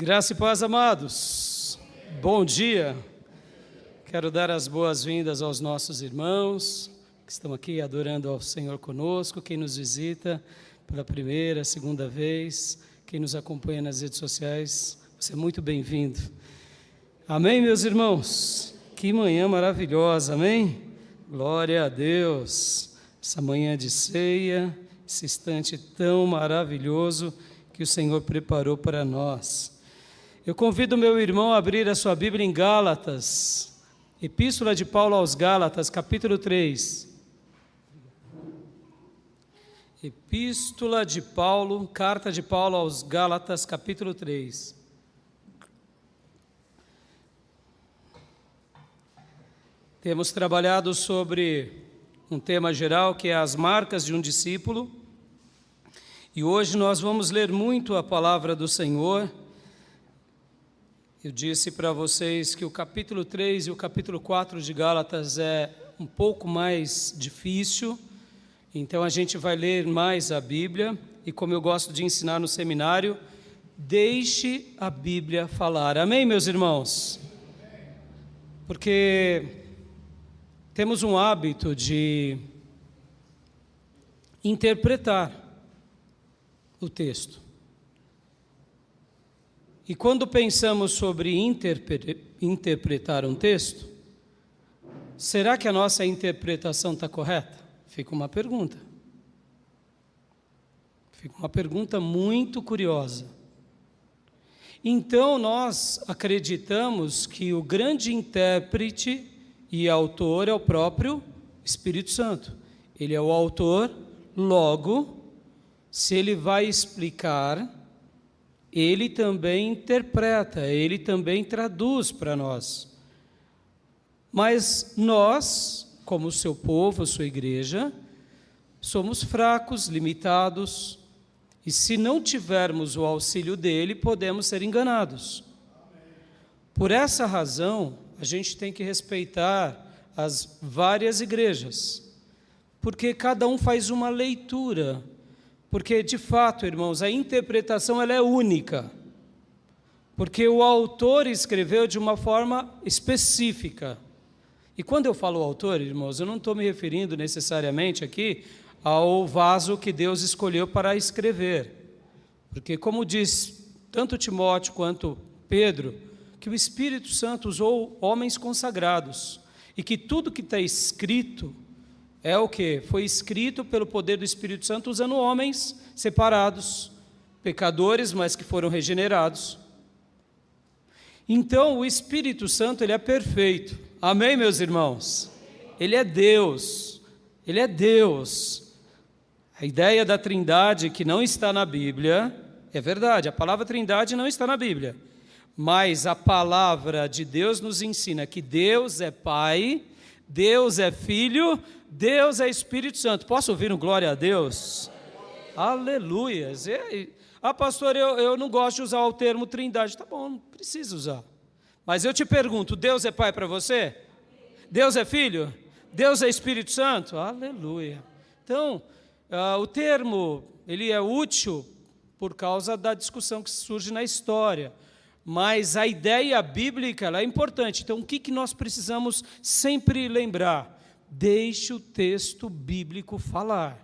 Graça e paz, amados. Bom dia. Quero dar as boas-vindas aos nossos irmãos que estão aqui adorando ao Senhor conosco, quem nos visita pela primeira, segunda vez, quem nos acompanha nas redes sociais, você é muito bem-vindo. Amém, meus irmãos? Que manhã maravilhosa, amém? Glória a Deus. Essa manhã de ceia, esse instante tão maravilhoso que o Senhor preparou para nós. Eu convido meu irmão a abrir a sua Bíblia em Gálatas, Epístola de Paulo aos Gálatas, capítulo 3. Epístola de Paulo, carta de Paulo aos Gálatas, capítulo 3. Temos trabalhado sobre um tema geral que é as marcas de um discípulo. E hoje nós vamos ler muito a palavra do Senhor. Eu disse para vocês que o capítulo 3 e o capítulo 4 de Gálatas é um pouco mais difícil, então a gente vai ler mais a Bíblia, e como eu gosto de ensinar no seminário, deixe a Bíblia falar. Amém, meus irmãos? Porque temos um hábito de interpretar o texto. E quando pensamos sobre interpretar um texto, será que a nossa interpretação está correta? Fica uma pergunta. Fica uma pergunta muito curiosa. Então, nós acreditamos que o grande intérprete e autor é o próprio Espírito Santo. Ele é o autor, logo, se ele vai explicar, ele também interpreta, ele também traduz para nós. Mas nós, como seu povo, sua igreja, somos fracos, limitados, e se não tivermos o auxílio dele, podemos ser enganados. Por essa razão, a gente tem que respeitar as várias igrejas, porque cada um faz uma leitura. Porque, de fato, irmãos, a interpretação ela é única. Porque o autor escreveu de uma forma específica. E quando eu falo autor, irmãos, eu não estou me referindo necessariamente aqui ao vaso que Deus escolheu para escrever. Porque, como diz tanto Timóteo quanto Pedro, que o Espírito Santo usou homens consagrados. E que tudo que está escrito é o que? Foi escrito pelo poder do Espírito Santo usando homens separados, pecadores, mas que foram regenerados. Então, o Espírito Santo, ele é perfeito. Amém, meus irmãos? Ele é Deus. Ele é Deus. A ideia da Trindade que não está na Bíblia, é verdade, a palavra Trindade não está na Bíblia. Mas a palavra de Deus nos ensina que Deus é Pai, Deus é Filho, Deus é Espírito Santo. Posso ouvir um glória a Deus? Aleluias. Pastor, eu não gosto de usar o termo Trindade. Tá bom, não precisa usar. Mas eu te pergunto, Deus é Pai para você? Deus é Filho? Deus é Espírito Santo? Aleluia. Então, o termo, ele é útil por causa da discussão que surge na história. Mas a ideia bíblica ela é importante. Então, o que nós precisamos sempre lembrar? Deixe o texto bíblico falar.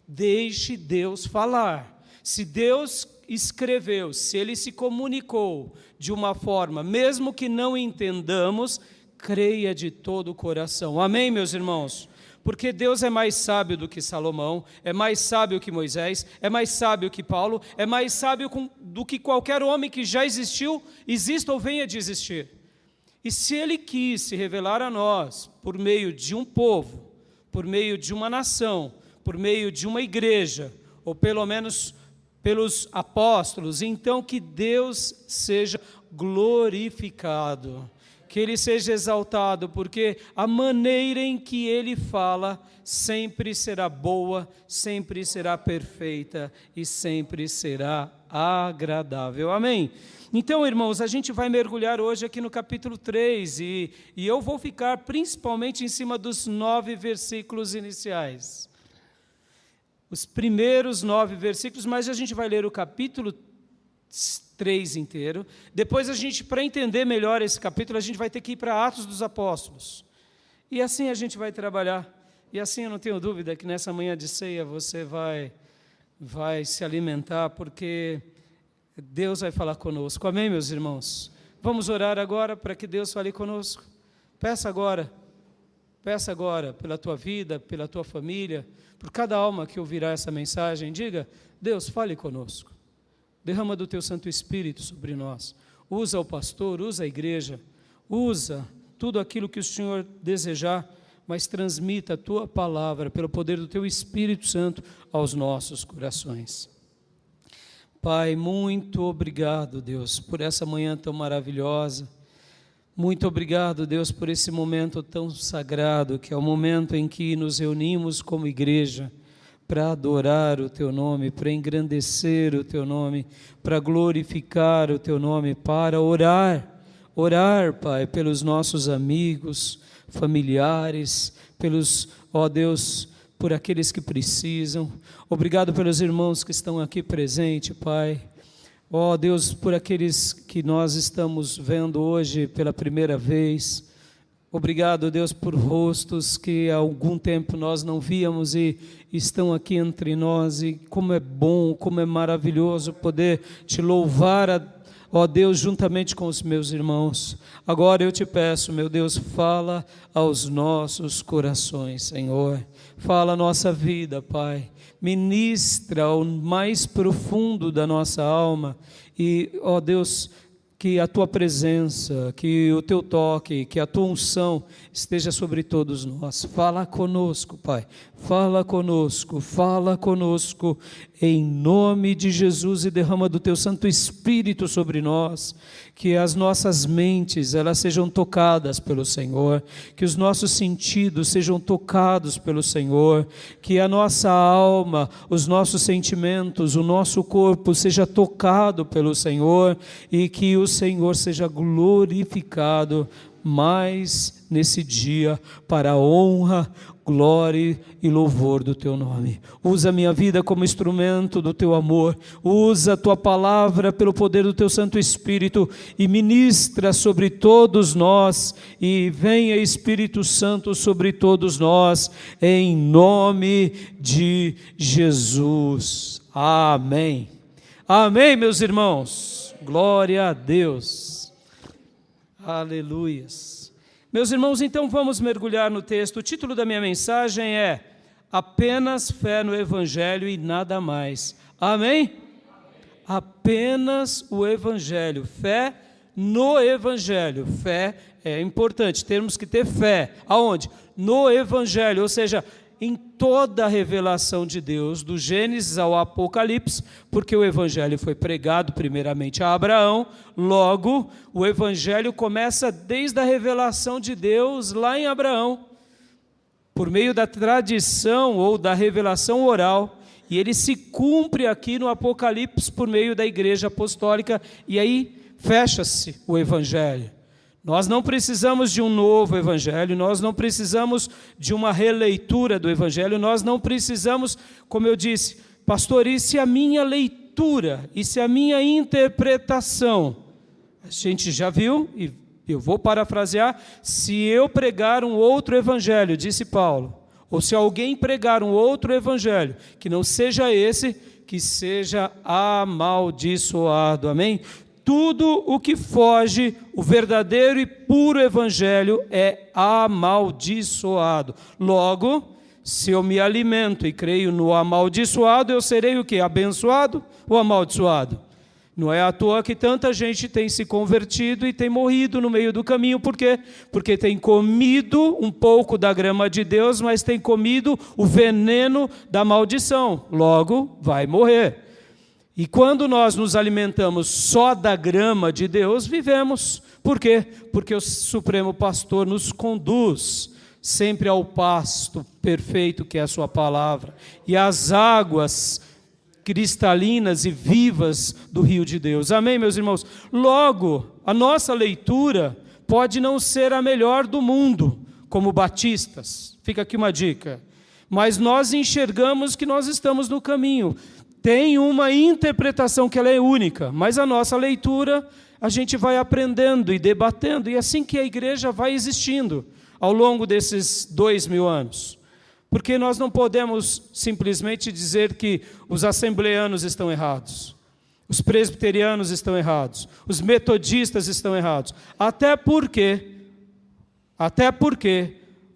Deixe Deus falar. Se Deus escreveu, se Ele se comunicou de uma forma, mesmo que não entendamos, creia de todo o coração. Amém, meus irmãos? Porque Deus é mais sábio do que Salomão, é mais sábio que Moisés, é mais sábio que Paulo, é mais sábio do que qualquer homem que já existiu, exista ou venha de existir. E se Ele quis se revelar a nós por meio de um povo, por meio de uma nação, por meio de uma igreja, ou pelo menos pelos apóstolos, então que Deus seja glorificado, que Ele seja exaltado, porque a maneira em que Ele fala sempre será boa, sempre será perfeita e sempre será agradável. Amém? Então, irmãos, a gente vai mergulhar hoje aqui no capítulo 3 e eu vou ficar principalmente em cima dos 9 versículos iniciais. Os primeiros 9 versículos, mas a gente vai ler o capítulo 3 inteiro. Depois para entender melhor esse capítulo, a gente vai ter que ir para Atos dos Apóstolos. E assim a gente vai trabalhar. E assim eu não tenho dúvida que nessa manhã de ceia você vai se alimentar, porque Deus vai falar conosco. Amém, meus irmãos? Vamos orar agora para que Deus fale conosco. Peça agora pela tua vida, pela tua família, por cada alma que ouvirá essa mensagem. Diga: Deus, fale conosco. Derrama do teu Santo Espírito sobre nós. Usa o pastor, usa a igreja, usa tudo aquilo que o Senhor desejar, mas transmita a tua palavra pelo poder do teu Espírito Santo aos nossos corações. Pai, muito obrigado, Deus, por essa manhã tão maravilhosa. Muito obrigado, Deus, por esse momento tão sagrado, que é o momento em que nos reunimos como igreja para adorar o Teu nome, para engrandecer o Teu nome, para glorificar o Teu nome, para orar, Pai, pelos nossos amigos, familiares, ó Deus, por aqueles que precisam. Obrigado pelos irmãos que estão aqui presentes, Pai. Ó Deus, por aqueles que nós estamos vendo hoje pela primeira vez. Obrigado, Deus, por rostos que há algum tempo nós não víamos e estão aqui entre nós. E como é bom, como é maravilhoso poder Te louvar, ó Deus, juntamente com os meus irmãos. Agora eu Te peço, meu Deus, fala aos nossos corações, Senhor. Fala a nossa vida, Pai. Ministra ao mais profundo da nossa alma e, ó Deus, que a Tua presença, que o Teu toque, que a Tua unção esteja sobre todos nós. Fala conosco, Pai, fala conosco, em nome de Jesus, e derrama do Teu Santo Espírito sobre nós, que as nossas mentes, elas sejam tocadas pelo Senhor, que os nossos sentidos sejam tocados pelo Senhor, que a nossa alma, os nossos sentimentos, o nosso corpo seja tocado pelo Senhor, e que o Senhor seja glorificado mais nesse dia, para a honra, glória e louvor do Teu nome. Usa a minha vida como instrumento do Teu amor, usa a Tua palavra pelo poder do Teu Santo Espírito e ministra sobre todos nós, e venha Espírito Santo sobre todos nós, em nome de Jesus. Amém. Amém, meus irmãos. Glória a Deus. Aleluias. Meus irmãos, então vamos mergulhar no texto. O título da minha mensagem é Apenas fé no Evangelho e nada mais. Amém? Apenas o Evangelho. Fé no Evangelho. Fé é importante, temos que ter fé. Aonde? No Evangelho, ou seja, em toda a revelação de Deus, do Gênesis ao Apocalipse, porque o Evangelho foi pregado primeiramente a Abraão, logo o Evangelho começa desde a revelação de Deus lá em Abraão, por meio da tradição ou da revelação oral, e ele se cumpre aqui no Apocalipse por meio da Igreja Apostólica, e aí fecha-se o Evangelho. Nós não precisamos de um novo Evangelho, nós não precisamos de uma releitura do Evangelho, nós não precisamos, como eu disse, pastor, e se a minha leitura, e se a minha interpretação, a gente já viu, e eu vou parafrasear, se eu pregar um outro Evangelho, disse Paulo, ou se alguém pregar um outro Evangelho, que não seja esse, que seja amaldiçoado, amém? Tudo o que foge, o verdadeiro e puro Evangelho é amaldiçoado. Logo, se eu me alimento e creio no amaldiçoado, eu serei o quê? Abençoado ou amaldiçoado? Não é à toa que tanta gente tem se convertido e tem morrido no meio do caminho. Por quê? Porque tem comido um pouco da grama de Deus, mas tem comido o veneno da maldição. Logo, vai morrer. E quando nós nos alimentamos só da grama de Deus, vivemos. Por quê? Porque o Supremo Pastor nos conduz sempre ao pasto perfeito que é a sua palavra, e às águas cristalinas e vivas do rio de Deus. Amém, meus irmãos? Logo, a nossa leitura pode não ser a melhor do mundo, como batistas. Fica aqui uma dica. Mas nós enxergamos que nós estamos no caminho. tem uma interpretação que ela é única, mas a nossa leitura a gente vai aprendendo e debatendo, e é assim que a igreja vai existindo ao longo desses 2000 anos. Porque nós não podemos simplesmente dizer que os assembleanos estão errados, os presbiterianos estão errados, os metodistas estão errados. Até porque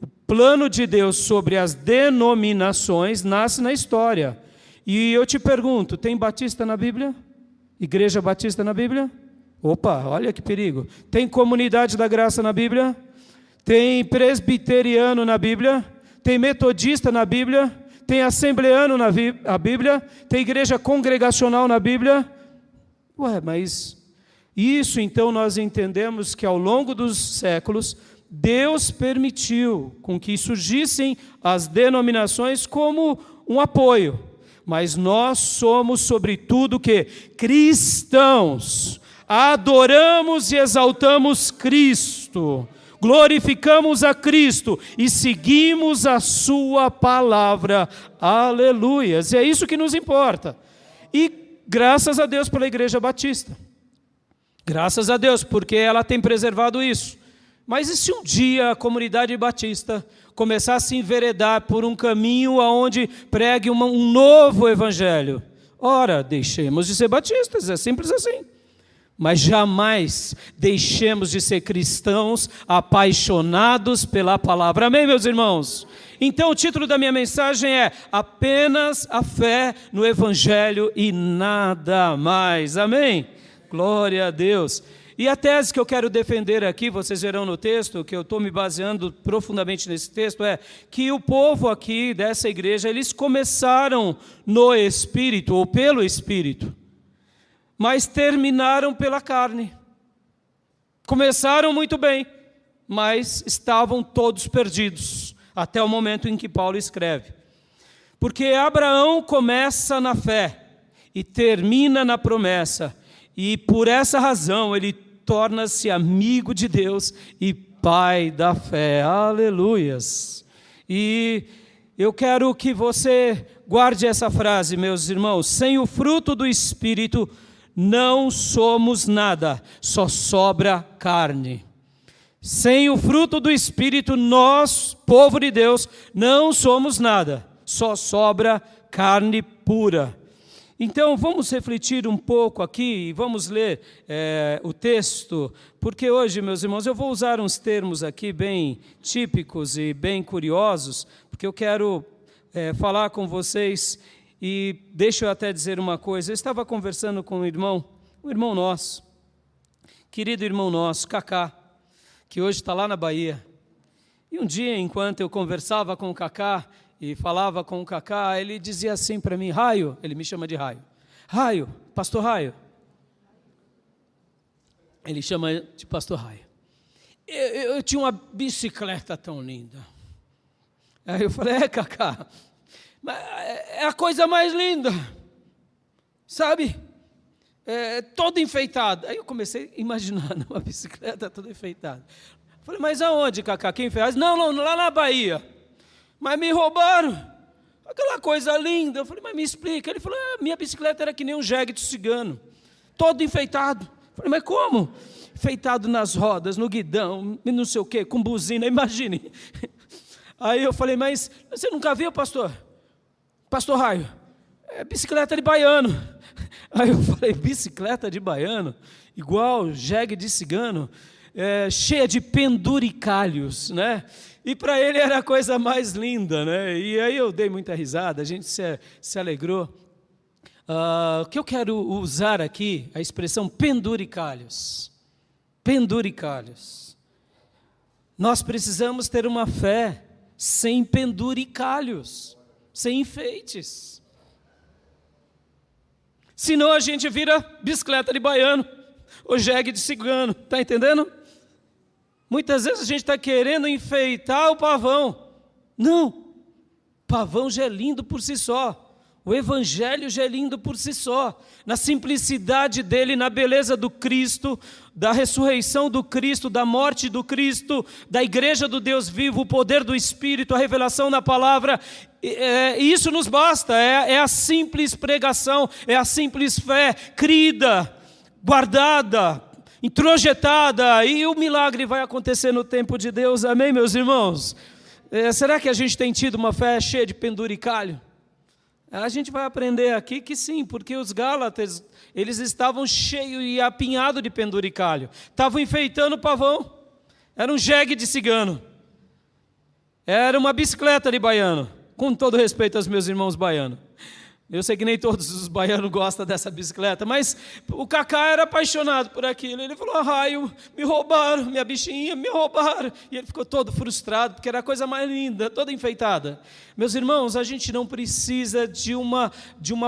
o plano de Deus sobre as denominações nasce na história. E eu te pergunto, tem batista na Bíblia? Igreja batista na Bíblia? Opa, olha que perigo. Tem comunidade da graça na Bíblia? Tem presbiteriano na Bíblia? Tem metodista na Bíblia? Tem assembleano na Bíblia? Tem igreja congregacional na Bíblia? Ué, mas isso então nós entendemos que ao longo dos séculos, Deus permitiu com que surgissem as denominações como um apoio. Mas nós somos, sobretudo, que cristãos. Adoramos e exaltamos Cristo. Glorificamos a Cristo e seguimos a sua palavra. Aleluias. E é isso que nos importa. E graças a Deus pela Igreja Batista. Graças a Deus, porque ela tem preservado isso. Mas e se um dia a comunidade batista começar a se enveredar por um caminho onde pregue um novo evangelho? Ora, deixemos de ser batistas, é simples assim. Mas jamais deixemos de ser cristãos apaixonados pela palavra. Amém, meus irmãos? Então o título da minha mensagem é apenas a fé no evangelho e nada mais. Amém? Glória a Deus. E a tese que eu quero defender aqui, vocês verão no texto, que eu estou me baseando profundamente nesse texto, é que o povo aqui dessa igreja, eles começaram no Espírito, ou pelo Espírito, mas terminaram pela carne. Começaram muito bem, mas estavam todos perdidos, até o momento em que Paulo escreve. Porque Abraão começa na fé e termina na promessa, e por essa razão ele torna-se amigo de Deus e pai da fé. Aleluias! E eu quero que você guarde essa frase, meus irmãos: sem o fruto do Espírito não somos nada, só sobra carne. Sem o fruto do Espírito, nós, povo de Deus, não somos nada, só sobra carne pura. Então, vamos refletir um pouco aqui e vamos ler o texto, porque hoje, meus irmãos, eu vou usar uns termos aqui bem típicos e bem curiosos, porque eu quero falar com vocês. E deixa eu até dizer uma coisa: eu estava conversando com um irmão nosso, querido irmão nosso, Cacá, que hoje está lá na Bahia. E um dia, enquanto eu conversava com o Cacá e falava com o Cacá, ele dizia assim para mim: Raio, ele me chama de Raio. Raio, pastor Raio. Ele chama de pastor Raio. Eu tinha uma bicicleta tão linda. Aí eu falei: Cacá, é a coisa mais linda, sabe? Toda enfeitada. Aí eu comecei a imaginar uma bicicleta toda enfeitada. Falei: mas aonde, Cacá? Quem fez? Não, lá na Bahia. Mas me roubaram, aquela coisa linda. Eu falei: mas me explica. Ele falou: minha bicicleta era que nem um jegue de cigano, todo enfeitado. Eu falei: mas como? Enfeitado nas rodas, no guidão, não sei o quê, com buzina, imagine. Aí eu falei: mas você nunca viu, pastor Raio? Bicicleta de baiano. Aí eu falei: bicicleta de baiano? Igual jegue de cigano, cheia de penduricalhos, né? E para ele era a coisa mais linda, né? E aí eu dei muita risada, a gente se alegrou. O que eu quero usar aqui, a expressão penduricalhos. Penduricalhos. Nós precisamos ter uma fé sem penduricalhos, sem enfeites. Senão a gente vira bicicleta de baiano, ou jegue de cigano, está entendendo? Muitas vezes a gente está querendo enfeitar o pavão. Não, pavão já é lindo por si só. O Evangelho já é lindo por si só, na simplicidade dele, na beleza do Cristo, da ressurreição do Cristo, da morte do Cristo, da igreja do Deus vivo, o poder do Espírito, a revelação na palavra. Isso nos basta, é a simples pregação, é a simples fé, crida, guardada, introjetada, e o milagre vai acontecer no tempo de Deus, amém, meus irmãos? Será que a gente tem tido uma fé cheia de penduricalho? A gente vai aprender aqui que sim, porque os Gálatas, eles estavam cheios e apinhados de penduricalho, estavam enfeitando o pavão, era um jegue de cigano, era uma bicicleta de baiano, com todo respeito aos meus irmãos baianos. Eu sei que nem todos os baianos gostam dessa bicicleta, mas o Cacá era apaixonado por aquilo. Ele falou, raio, me roubaram, minha bichinha, me roubaram. E ele ficou todo frustrado, porque era a coisa mais linda, toda enfeitada. Meus irmãos, a gente não precisa de uma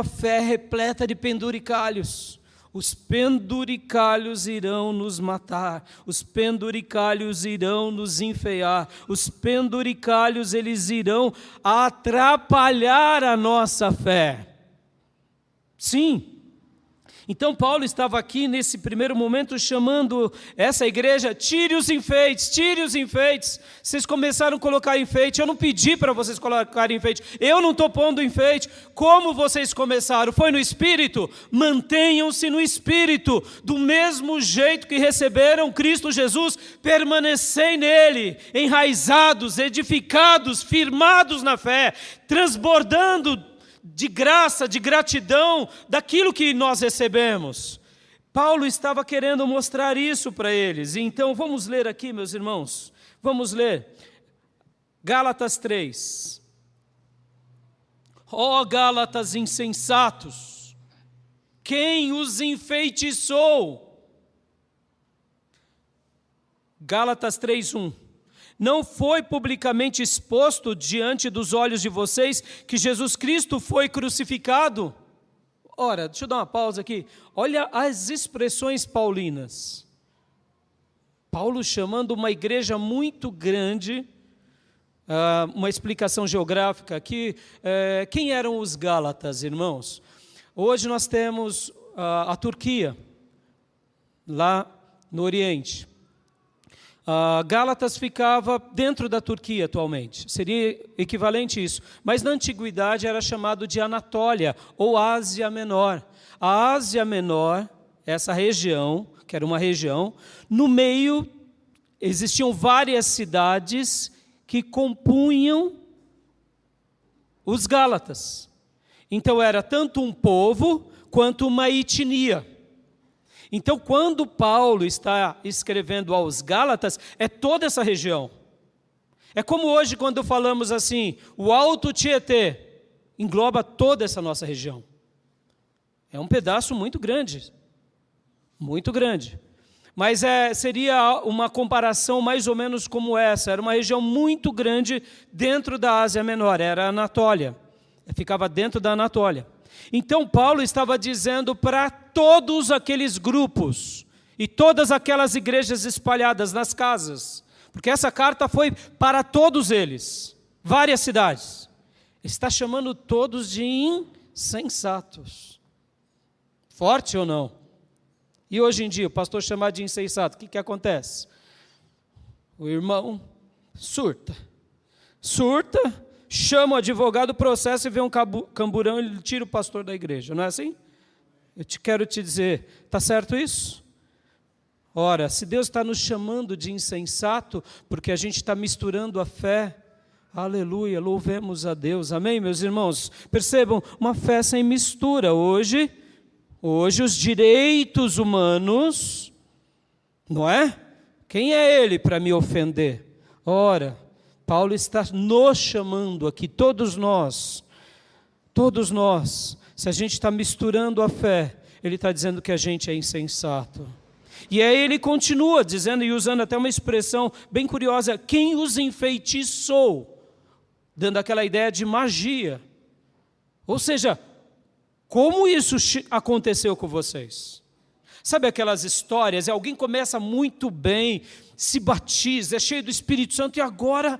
fé repleta de penduricalhos. Os penduricalhos irão nos matar, os penduricalhos irão nos enfeiar, os penduricalhos eles irão atrapalhar a nossa fé. Sim. Então Paulo estava aqui nesse primeiro momento chamando essa igreja, tire os enfeites, vocês começaram a colocar enfeite, eu não pedi para vocês colocarem enfeite, eu não estou pondo enfeite, como vocês começaram? Foi no Espírito? Mantenham-se no Espírito, do mesmo jeito que receberam Cristo Jesus, permanecei nele, enraizados, edificados, firmados na fé, transbordando de graça, de gratidão, daquilo que nós recebemos. Paulo estava querendo mostrar isso para eles. Então, vamos ler aqui, meus irmãos. Vamos ler. Gálatas 3. Ó Gálatas insensatos, quem os enfeitiçou? Gálatas 3:1. Não foi publicamente exposto diante dos olhos de vocês que Jesus Cristo foi crucificado? Ora, deixa eu dar uma pausa aqui. Olha as expressões paulinas. Paulo chamando uma igreja muito grande, uma explicação geográfica aqui. Quem eram os Gálatas, irmãos? Hoje nós temos a Turquia, lá no Oriente. Gálatas ficava dentro da Turquia atualmente, seria equivalente a isso, mas na antiguidade era chamado de Anatólia ou Ásia Menor. A Ásia Menor, essa região, que era uma região, no meio existiam várias cidades que compunham os Gálatas. Então era tanto um povo quanto uma etnia. Então, quando Paulo está escrevendo aos Gálatas, é toda essa região. É como hoje, quando falamos assim, o Alto Tietê, engloba toda essa nossa região. É um pedaço muito grande, muito grande. Mas seria uma comparação mais ou menos como essa, era uma região muito grande dentro da Ásia Menor, era a Anatólia, ficava dentro da Anatólia. Então Paulo estava dizendo para todos aqueles grupos e todas aquelas igrejas espalhadas nas casas, porque essa carta foi para todos eles, várias cidades. Ele está chamando todos de insensatos. Forte ou não? E hoje em dia, o pastor chamar de insensato, o que acontece? O irmão surta, chama o advogado, processa e vê um camburão e ele tira o pastor da igreja, não é assim? Eu quero te dizer, está certo isso? Ora, se Deus está nos chamando de insensato, porque a gente está misturando a fé, aleluia, louvemos a Deus, amém, meus irmãos? Percebam, uma fé sem mistura. Hoje os direitos humanos, não é? Quem é ele para me ofender? Ora, Paulo está nos chamando aqui, todos nós, se a gente está misturando a fé, ele está dizendo que a gente é insensato. E aí ele continua dizendo e usando até uma expressão bem curiosa, quem os enfeitiçou, dando aquela ideia de magia. Ou seja, como isso aconteceu com vocês? Sabe aquelas histórias, alguém começa muito bem, se batiza, é cheio do Espírito Santo e agora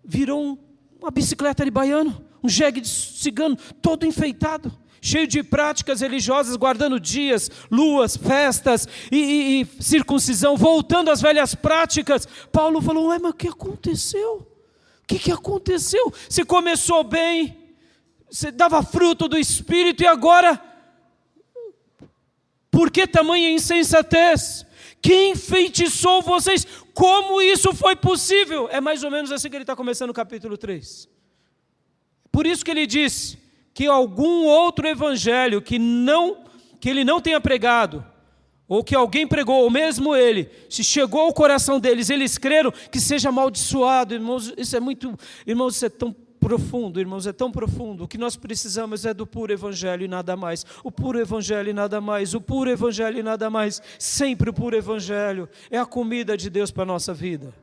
virou uma bicicleta de baiano, um jegue de cigano todo enfeitado, cheio de práticas religiosas, guardando dias, luas, festas e circuncisão, voltando às velhas práticas. Paulo falou, ué, mas o que aconteceu? O que aconteceu? Se começou bem, você dava fruto do Espírito e agora, por que tamanha insensatez? Quem enfeitiçou vocês? Como isso foi possível? É mais ou menos assim que ele está começando o capítulo 3. Por isso que ele diz que algum outro evangelho que ele não tenha pregado, ou que alguém pregou, ou mesmo ele, se chegou ao coração deles, eles creram, que seja amaldiçoado. Irmãos, isso é tão profundo, irmãos, é tão profundo. O que nós precisamos é do puro evangelho e nada mais. O puro evangelho e nada mais. O puro evangelho e nada mais. Sempre o puro evangelho. É a comida de Deus para a nossa vida.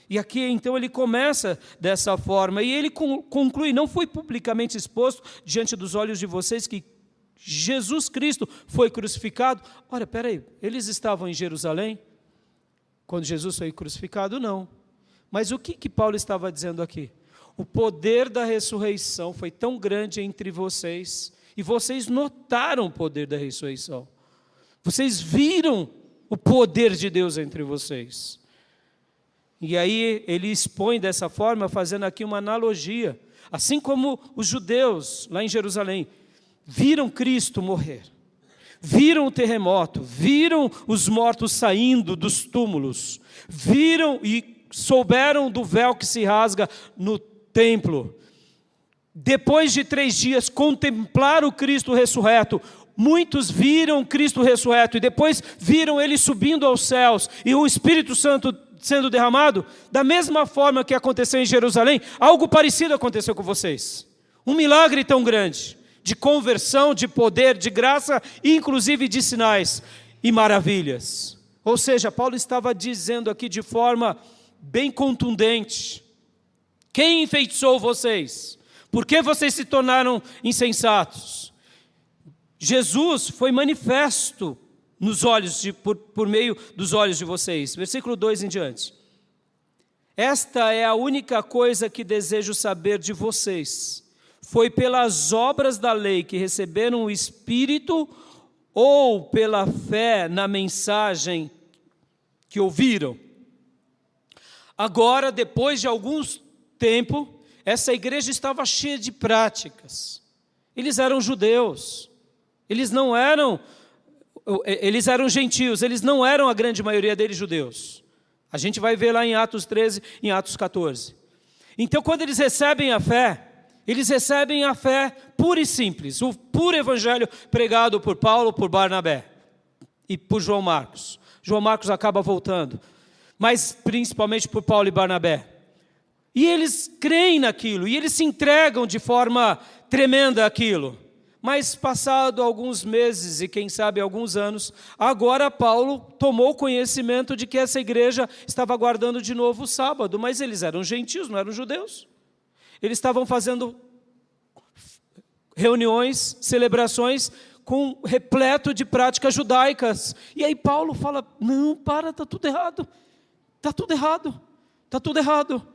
E aqui então ele começa dessa forma. E ele conclui, não foi publicamente exposto diante dos olhos de vocês que Jesus Cristo foi crucificado. Ora, peraí, eles estavam em Jerusalém quando Jesus foi crucificado? Não. Mas o que Paulo estava dizendo aqui? O poder da ressurreição foi tão grande entre vocês, e vocês notaram o poder da ressurreição. Vocês viram o poder de Deus entre vocês. E aí ele expõe dessa forma, fazendo aqui uma analogia. Assim como os judeus lá em Jerusalém viram Cristo morrer, viram o terremoto, viram os mortos saindo dos túmulos, viram e souberam do véu que se rasga no templo. Depois de 3 dias, contemplaram o Cristo ressurreto. Muitos viram Cristo ressurreto e depois viram Ele subindo aos céus e o Espírito Santo sendo derramado. Da mesma forma que aconteceu em Jerusalém, algo parecido aconteceu com vocês. Um milagre tão grande, de conversão, de poder, de graça, inclusive de sinais e maravilhas. Ou seja, Paulo estava dizendo aqui de forma bem contundente: quem enfeitiçou vocês? Por que vocês se tornaram insensatos? Jesus foi manifesto nos olhos por meio dos olhos de vocês. Versículo 2 em diante. Esta é a única coisa que desejo saber de vocês. Foi pelas obras da lei que receberam o Espírito ou pela fé na mensagem que ouviram? Agora, depois de alguns tempo, essa igreja estava cheia de práticas. Eles eram judeus, eles eram gentios, eles não eram a grande maioria deles judeus. A gente vai ver lá em Atos 13, em Atos 14. Então, quando eles recebem a fé pura e simples, o puro evangelho pregado por Paulo, por Barnabé e por João Marcos. João Marcos acaba voltando, mas principalmente por Paulo e Barnabé. E eles creem naquilo, e eles se entregam de forma tremenda àquilo. Mas passado alguns meses e quem sabe alguns anos, agora Paulo tomou conhecimento de que essa igreja estava guardando de novo o sábado, mas eles eram gentios, não eram judeus. Eles estavam fazendo reuniões, celebrações repleto de práticas judaicas. E aí Paulo fala, não, está tudo errado, está tudo errado, está tudo errado.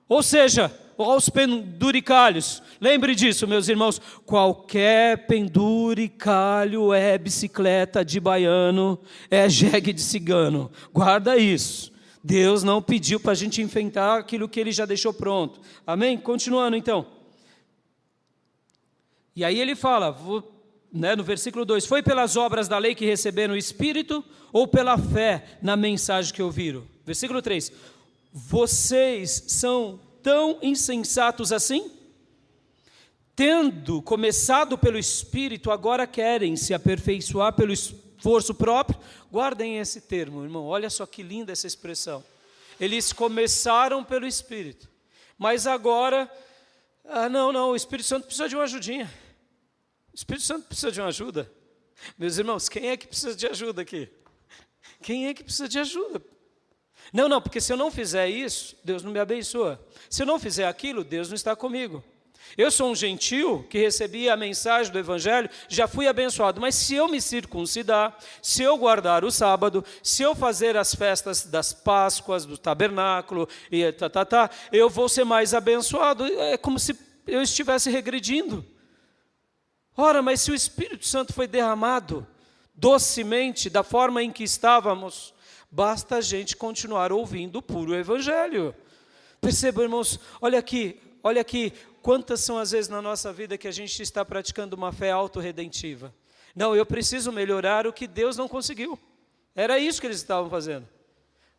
Ou seja, aos penduricalhos, lembre disso, meus irmãos, qualquer penduricalho é bicicleta de baiano, é jegue de cigano, guarda isso. Deus não pediu para a gente inventar aquilo que Ele já deixou pronto, amém? Continuando então, e aí ele fala, no versículo 2, foi pelas obras da lei que receberam o Espírito, ou pela fé na mensagem que ouviram? Versículo 3, vocês são tão insensatos assim? Tendo começado pelo Espírito, agora querem se aperfeiçoar pelo esforço próprio? Guardem esse termo, irmão, olha só que linda essa expressão. Eles começaram pelo Espírito, mas agora, não, o Espírito Santo precisa de uma ajudinha. O Espírito Santo precisa de uma ajuda. Meus irmãos, quem é que precisa de ajuda aqui? Quem é que precisa de ajuda? Não, porque se eu não fizer isso, Deus não me abençoa. Se eu não fizer aquilo, Deus não está comigo. Eu sou um gentio que recebi a mensagem do Evangelho, já fui abençoado, mas se eu me circuncidar, se eu guardar o sábado, se eu fazer as festas das Páscoas, do tabernáculo, eu vou ser mais abençoado. É como se eu estivesse regredindo. Ora, mas se o Espírito Santo foi derramado docemente, da forma em que estávamos, basta a gente continuar ouvindo o puro Evangelho. Percebam, irmãos, olha aqui, quantas são as vezes na nossa vida que a gente está praticando uma fé autorredentiva. Não, eu preciso melhorar o que Deus não conseguiu. Era isso que eles estavam fazendo.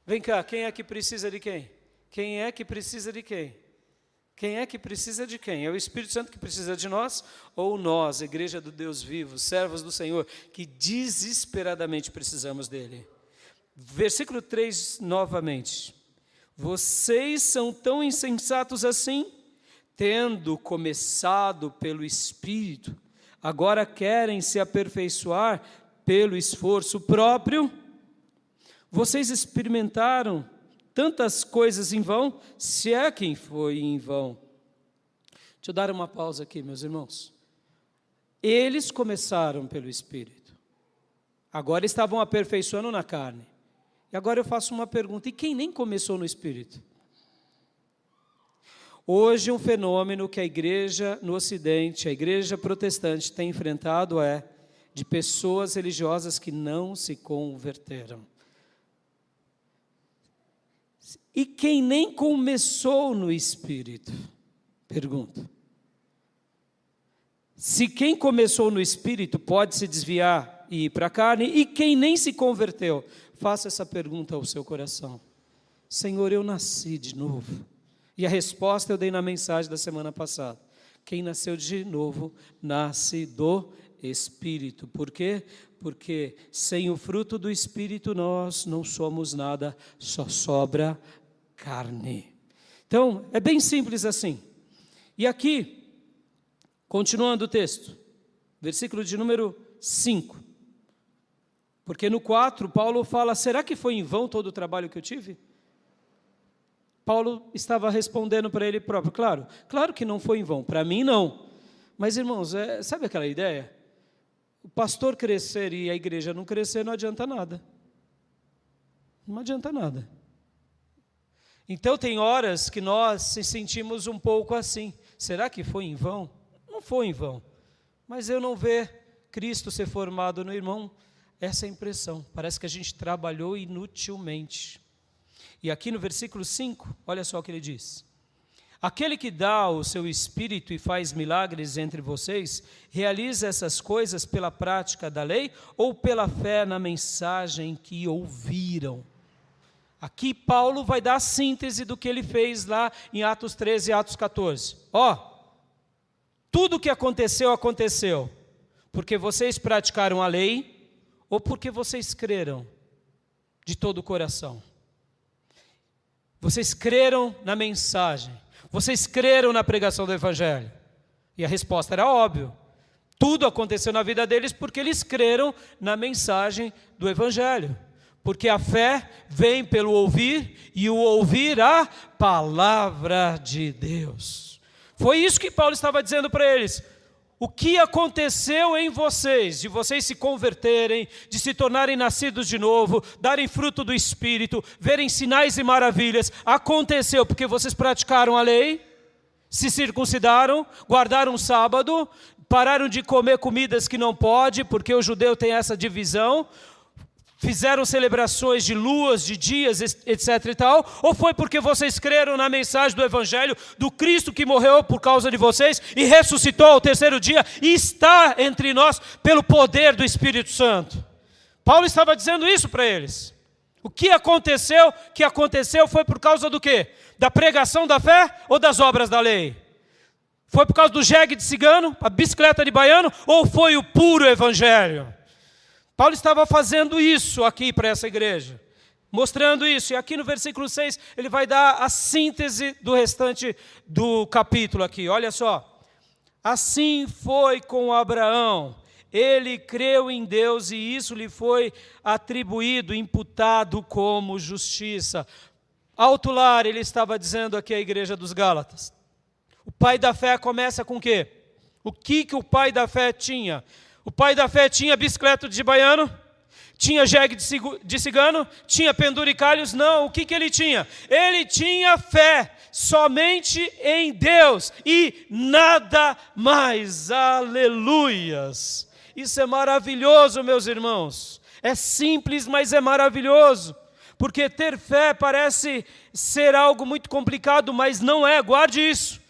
Vem cá, quem é que precisa de quem? Quem é que precisa de quem? Quem é que precisa de quem? É o Espírito Santo que precisa de nós? Ou nós, igreja do Deus vivo, servos do Senhor, que desesperadamente precisamos dele? Versículo 3, novamente. Vocês são tão insensatos assim, tendo começado pelo Espírito, agora querem se aperfeiçoar pelo esforço próprio? Vocês experimentaram tantas coisas em vão, se é quem foi em vão. Deixa eu dar uma pausa aqui, meus irmãos. Eles começaram pelo Espírito, agora estavam aperfeiçoando na carne. E agora eu faço uma pergunta, e quem nem começou no Espírito? Hoje um fenômeno que a igreja no Ocidente, a igreja protestante tem enfrentado é de pessoas religiosas que não se converteram. E quem nem começou no Espírito? Pergunto. Se quem começou no Espírito pode se desviar e ir para a carne, e quem nem se converteu? Faça essa pergunta ao seu coração. Senhor, eu nasci de novo. E a resposta eu dei na mensagem da semana passada. Quem nasceu de novo, nasce do Espírito. Por quê? Porque sem o fruto do Espírito nós não somos nada, só sobra carne. Então, é bem simples assim. E aqui, continuando o texto, versículo de número 5. Porque no 4, Paulo fala, será que foi em vão todo o trabalho que eu tive? Paulo estava respondendo para ele próprio, claro que não foi em vão, para mim não. Mas irmãos, sabe aquela ideia? O pastor crescer e a igreja não crescer não adianta nada. Não adianta nada. Então tem horas que nós se sentimos um pouco assim, será que foi em vão? Não foi em vão, mas eu não ver Cristo ser formado no irmão, essa é a impressão, parece que a gente trabalhou inutilmente. E aqui no versículo 5, olha só o que ele diz. Aquele que dá o seu Espírito e faz milagres entre vocês, realiza essas coisas pela prática da lei ou pela fé na mensagem que ouviram? Aqui Paulo vai dar a síntese do que ele fez lá em Atos 13 e Atos 14. Tudo o que aconteceu, aconteceu porque vocês praticaram a lei ou porque vocês creram de todo o coração. Vocês creram na mensagem, vocês creram na pregação do Evangelho. E a resposta era óbvia. Tudo aconteceu na vida deles porque eles creram na mensagem do Evangelho. Porque a fé vem pelo ouvir e o ouvir a palavra de Deus. Foi isso que Paulo estava dizendo para eles. O que aconteceu em vocês, de vocês se converterem, de se tornarem nascidos de novo, darem fruto do Espírito, verem sinais e maravilhas, aconteceu porque vocês praticaram a lei, se circuncidaram, guardaram o sábado, pararam de comer comidas que não pode, porque o judeu tem essa divisão, fizeram celebrações de luas, de dias, etc e tal, ou foi porque vocês creram na mensagem do Evangelho, do Cristo que morreu por causa de vocês e ressuscitou ao terceiro dia e está entre nós pelo poder do Espírito Santo? Paulo estava dizendo isso para eles. O que aconteceu foi por causa do quê? Da pregação da fé ou das obras da lei? Foi por causa do jegue de cigano, a bicicleta de baiano, ou foi o puro Evangelho? Paulo estava fazendo isso aqui para essa igreja, mostrando isso. E aqui no versículo 6, ele vai dar a síntese do restante do capítulo aqui. Olha só. Assim foi com Abraão. Ele creu em Deus e isso lhe foi atribuído, imputado como justiça. Alto lar, ele estava dizendo aqui à igreja dos Gálatas. O pai da fé começa com o quê? O que o pai da fé tinha? O pai da fé tinha bicicleta de baiano, Tinha jegue de cigano? Tinha penduricalhos? Não. O que ele tinha? Ele tinha fé somente em Deus e nada mais. Aleluias! Isso é maravilhoso, meus irmãos. É simples, mas é maravilhoso. Porque ter fé parece ser algo muito complicado, mas não é. Guarde isso.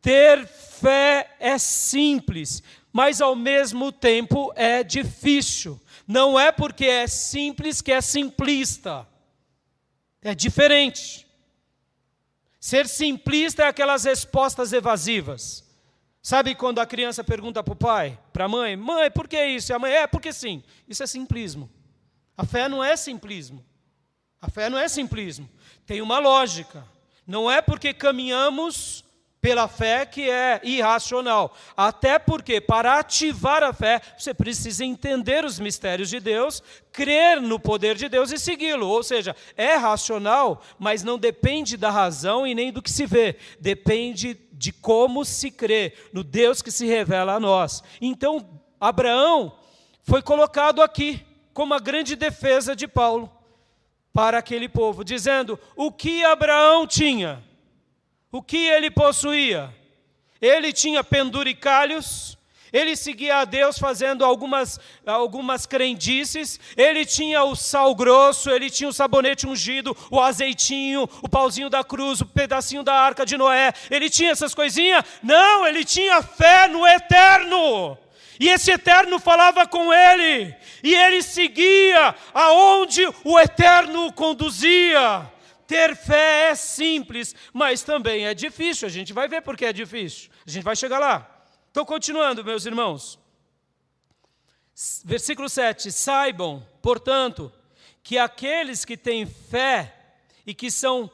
Ter fé é simples, mas ao mesmo tempo é difícil. Não é porque é simples que é simplista. É diferente. Ser simplista é aquelas respostas evasivas. Sabe quando a criança pergunta para o pai, para a mãe, mãe, por que isso? E a mãe, porque sim. Isso é simplismo. A fé não é simplismo. A fé não é simplismo. Tem uma lógica. Não é porque caminhamos pela fé que é irracional. Até porque, para ativar a fé, você precisa entender os mistérios de Deus, crer no poder de Deus e segui-lo. Ou seja, é racional, mas não depende da razão e nem do que se vê. Depende de como se crê, no Deus que se revela a nós. Então, Abraão foi colocado aqui como a grande defesa de Paulo para aquele povo, dizendo o que Abraão tinha. O que ele possuía? Ele tinha penduricalhos, ele seguia a Deus fazendo algumas crendices, ele tinha o sal grosso, ele tinha o sabonete ungido, o azeitinho, o pauzinho da cruz, o pedacinho da arca de Noé, ele tinha essas coisinhas? Não, ele tinha fé no eterno. E esse eterno falava com ele, e ele seguia aonde o eterno o conduzia. Ter fé é simples, mas também é difícil. A gente vai ver porque é difícil. A gente vai chegar lá. Estou continuando, meus irmãos. Versículo 7. Saibam, portanto, que aqueles que têm fé e que são...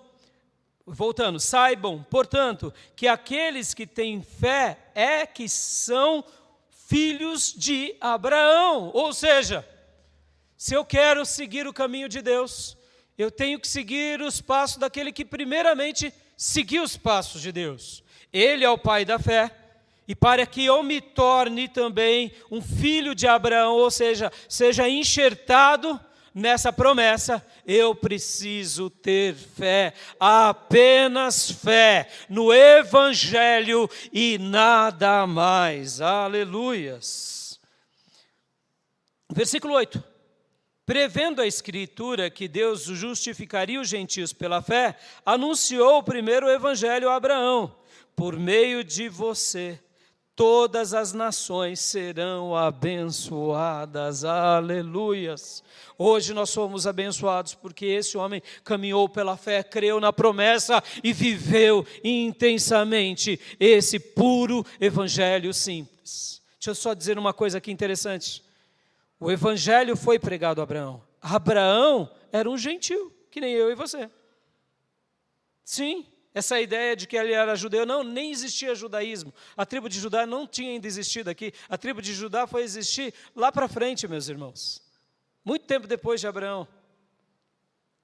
Voltando. Saibam, portanto, que aqueles que têm fé que são filhos de Abraão. Ou seja, se eu quero seguir o caminho de Deus, eu tenho que seguir os passos daquele que primeiramente seguiu os passos de Deus. Ele é o pai da fé. E para que eu me torne também um filho de Abraão, ou seja, seja enxertado nessa promessa, eu preciso ter fé, apenas fé no Evangelho e nada mais. Aleluias. Versículo 8. Prevendo a Escritura que Deus justificaria os gentios pela fé, anunciou primeiro o Evangelho a Abraão: por meio de você, todas as nações serão abençoadas. Aleluias. Hoje nós somos abençoados porque esse homem caminhou pela fé, creu na promessa e viveu intensamente esse puro Evangelho simples. Deixa eu só dizer uma coisa aqui interessante. O Evangelho foi pregado a Abraão. Abraão era um gentil, que nem eu e você. Sim, essa ideia de que ele era judeu, não, nem existia judaísmo. A tribo de Judá não tinha ainda existido aqui. A tribo de Judá foi existir lá para frente, meus irmãos. Muito tempo depois de Abraão.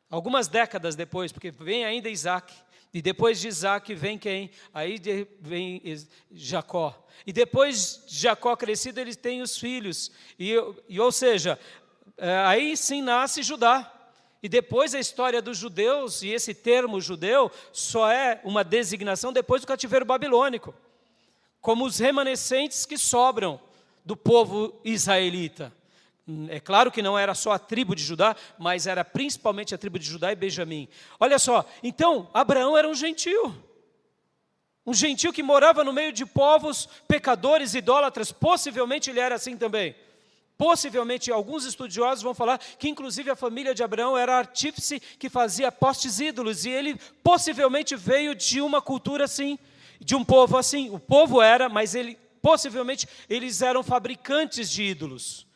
Algumas décadas depois, porque vem ainda Isaac. E depois de Isaac vem quem? Aí vem Jacó. E depois de Jacó crescido, ele tem os filhos. Ou seja, aí sim nasce Judá. E depois a história dos judeus, e esse termo judeu, só é uma designação depois do cativeiro babilônico. Como os remanescentes que sobram do povo israelita. É claro que não era só a tribo de Judá, mas era principalmente a tribo de Judá e Benjamim. Olha só, então, Abraão era um gentil. Um gentil que morava no meio de povos pecadores, idólatras. Possivelmente ele era assim também. Possivelmente, alguns estudiosos vão falar que inclusive a família de Abraão era artífice que fazia postes ídolos. E ele possivelmente veio de uma cultura assim, de um povo assim. O povo era, mas possivelmente eles eram fabricantes de ídolos.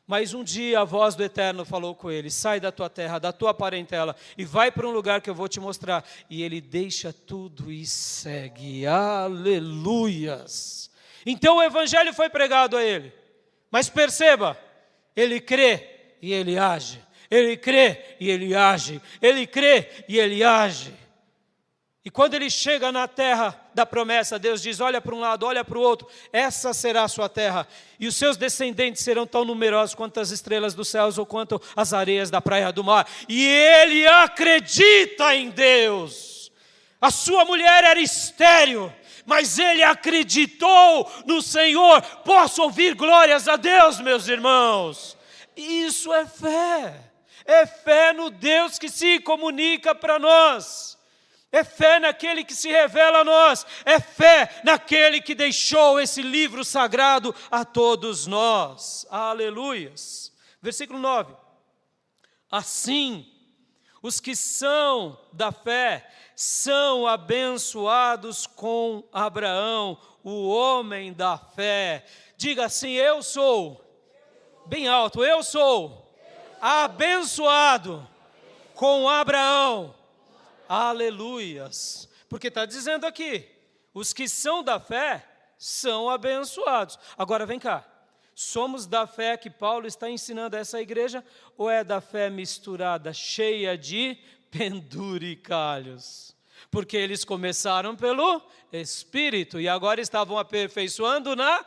Mas um dia a voz do Eterno falou com ele: sai da tua terra, da tua parentela, e vai para um lugar que eu vou te mostrar. E ele deixa tudo e segue. Aleluias. Então o Evangelho foi pregado a ele. Mas perceba, ele crê e ele age. Ele crê e ele age. Ele crê e ele age. E quando ele chega na terra da promessa, Deus diz, olha para um lado, olha para o outro, essa será a sua terra. E os seus descendentes serão tão numerosos quanto as estrelas dos céus ou quanto as areias da praia do mar. E ele acredita em Deus. A sua mulher era estéril, mas ele acreditou no Senhor. Posso ouvir glórias a Deus, meus irmãos? Isso é fé no Deus que se comunica para nós. É fé naquele que se revela a nós, é fé naquele que deixou esse livro sagrado a todos nós. Aleluias. Versículo 9. Assim, os que são da fé são abençoados com Abraão, o homem da fé. Diga assim, eu sou, bem alto, eu sou abençoado com Abraão. Aleluias, porque está dizendo aqui, os que são da fé são abençoados. Agora vem cá, somos da fé que Paulo está ensinando a essa igreja, ou é da fé misturada, cheia de penduricalhos? Porque eles começaram pelo Espírito e agora estavam aperfeiçoando na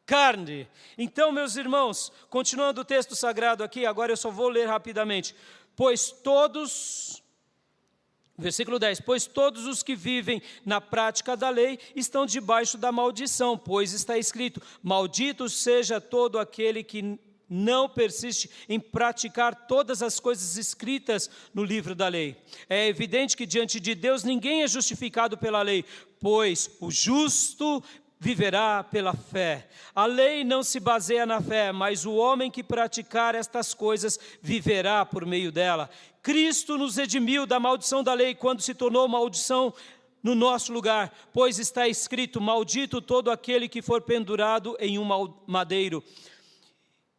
carne. Então, meus irmãos, continuando o texto sagrado aqui, agora eu só vou ler rapidamente. Versículo 10, pois todos os que vivem na prática da lei estão debaixo da maldição, pois está escrito, maldito seja todo aquele que não persiste em praticar todas as coisas escritas no livro da lei. É evidente que diante de Deus ninguém é justificado pela lei, pois o justo viverá pela fé. A lei não se baseia na fé, mas o homem que praticar estas coisas viverá por meio dela. Cristo nos redimiu da maldição da lei quando se tornou maldição no nosso lugar, pois está escrito, maldito todo aquele que for pendurado em um madeiro.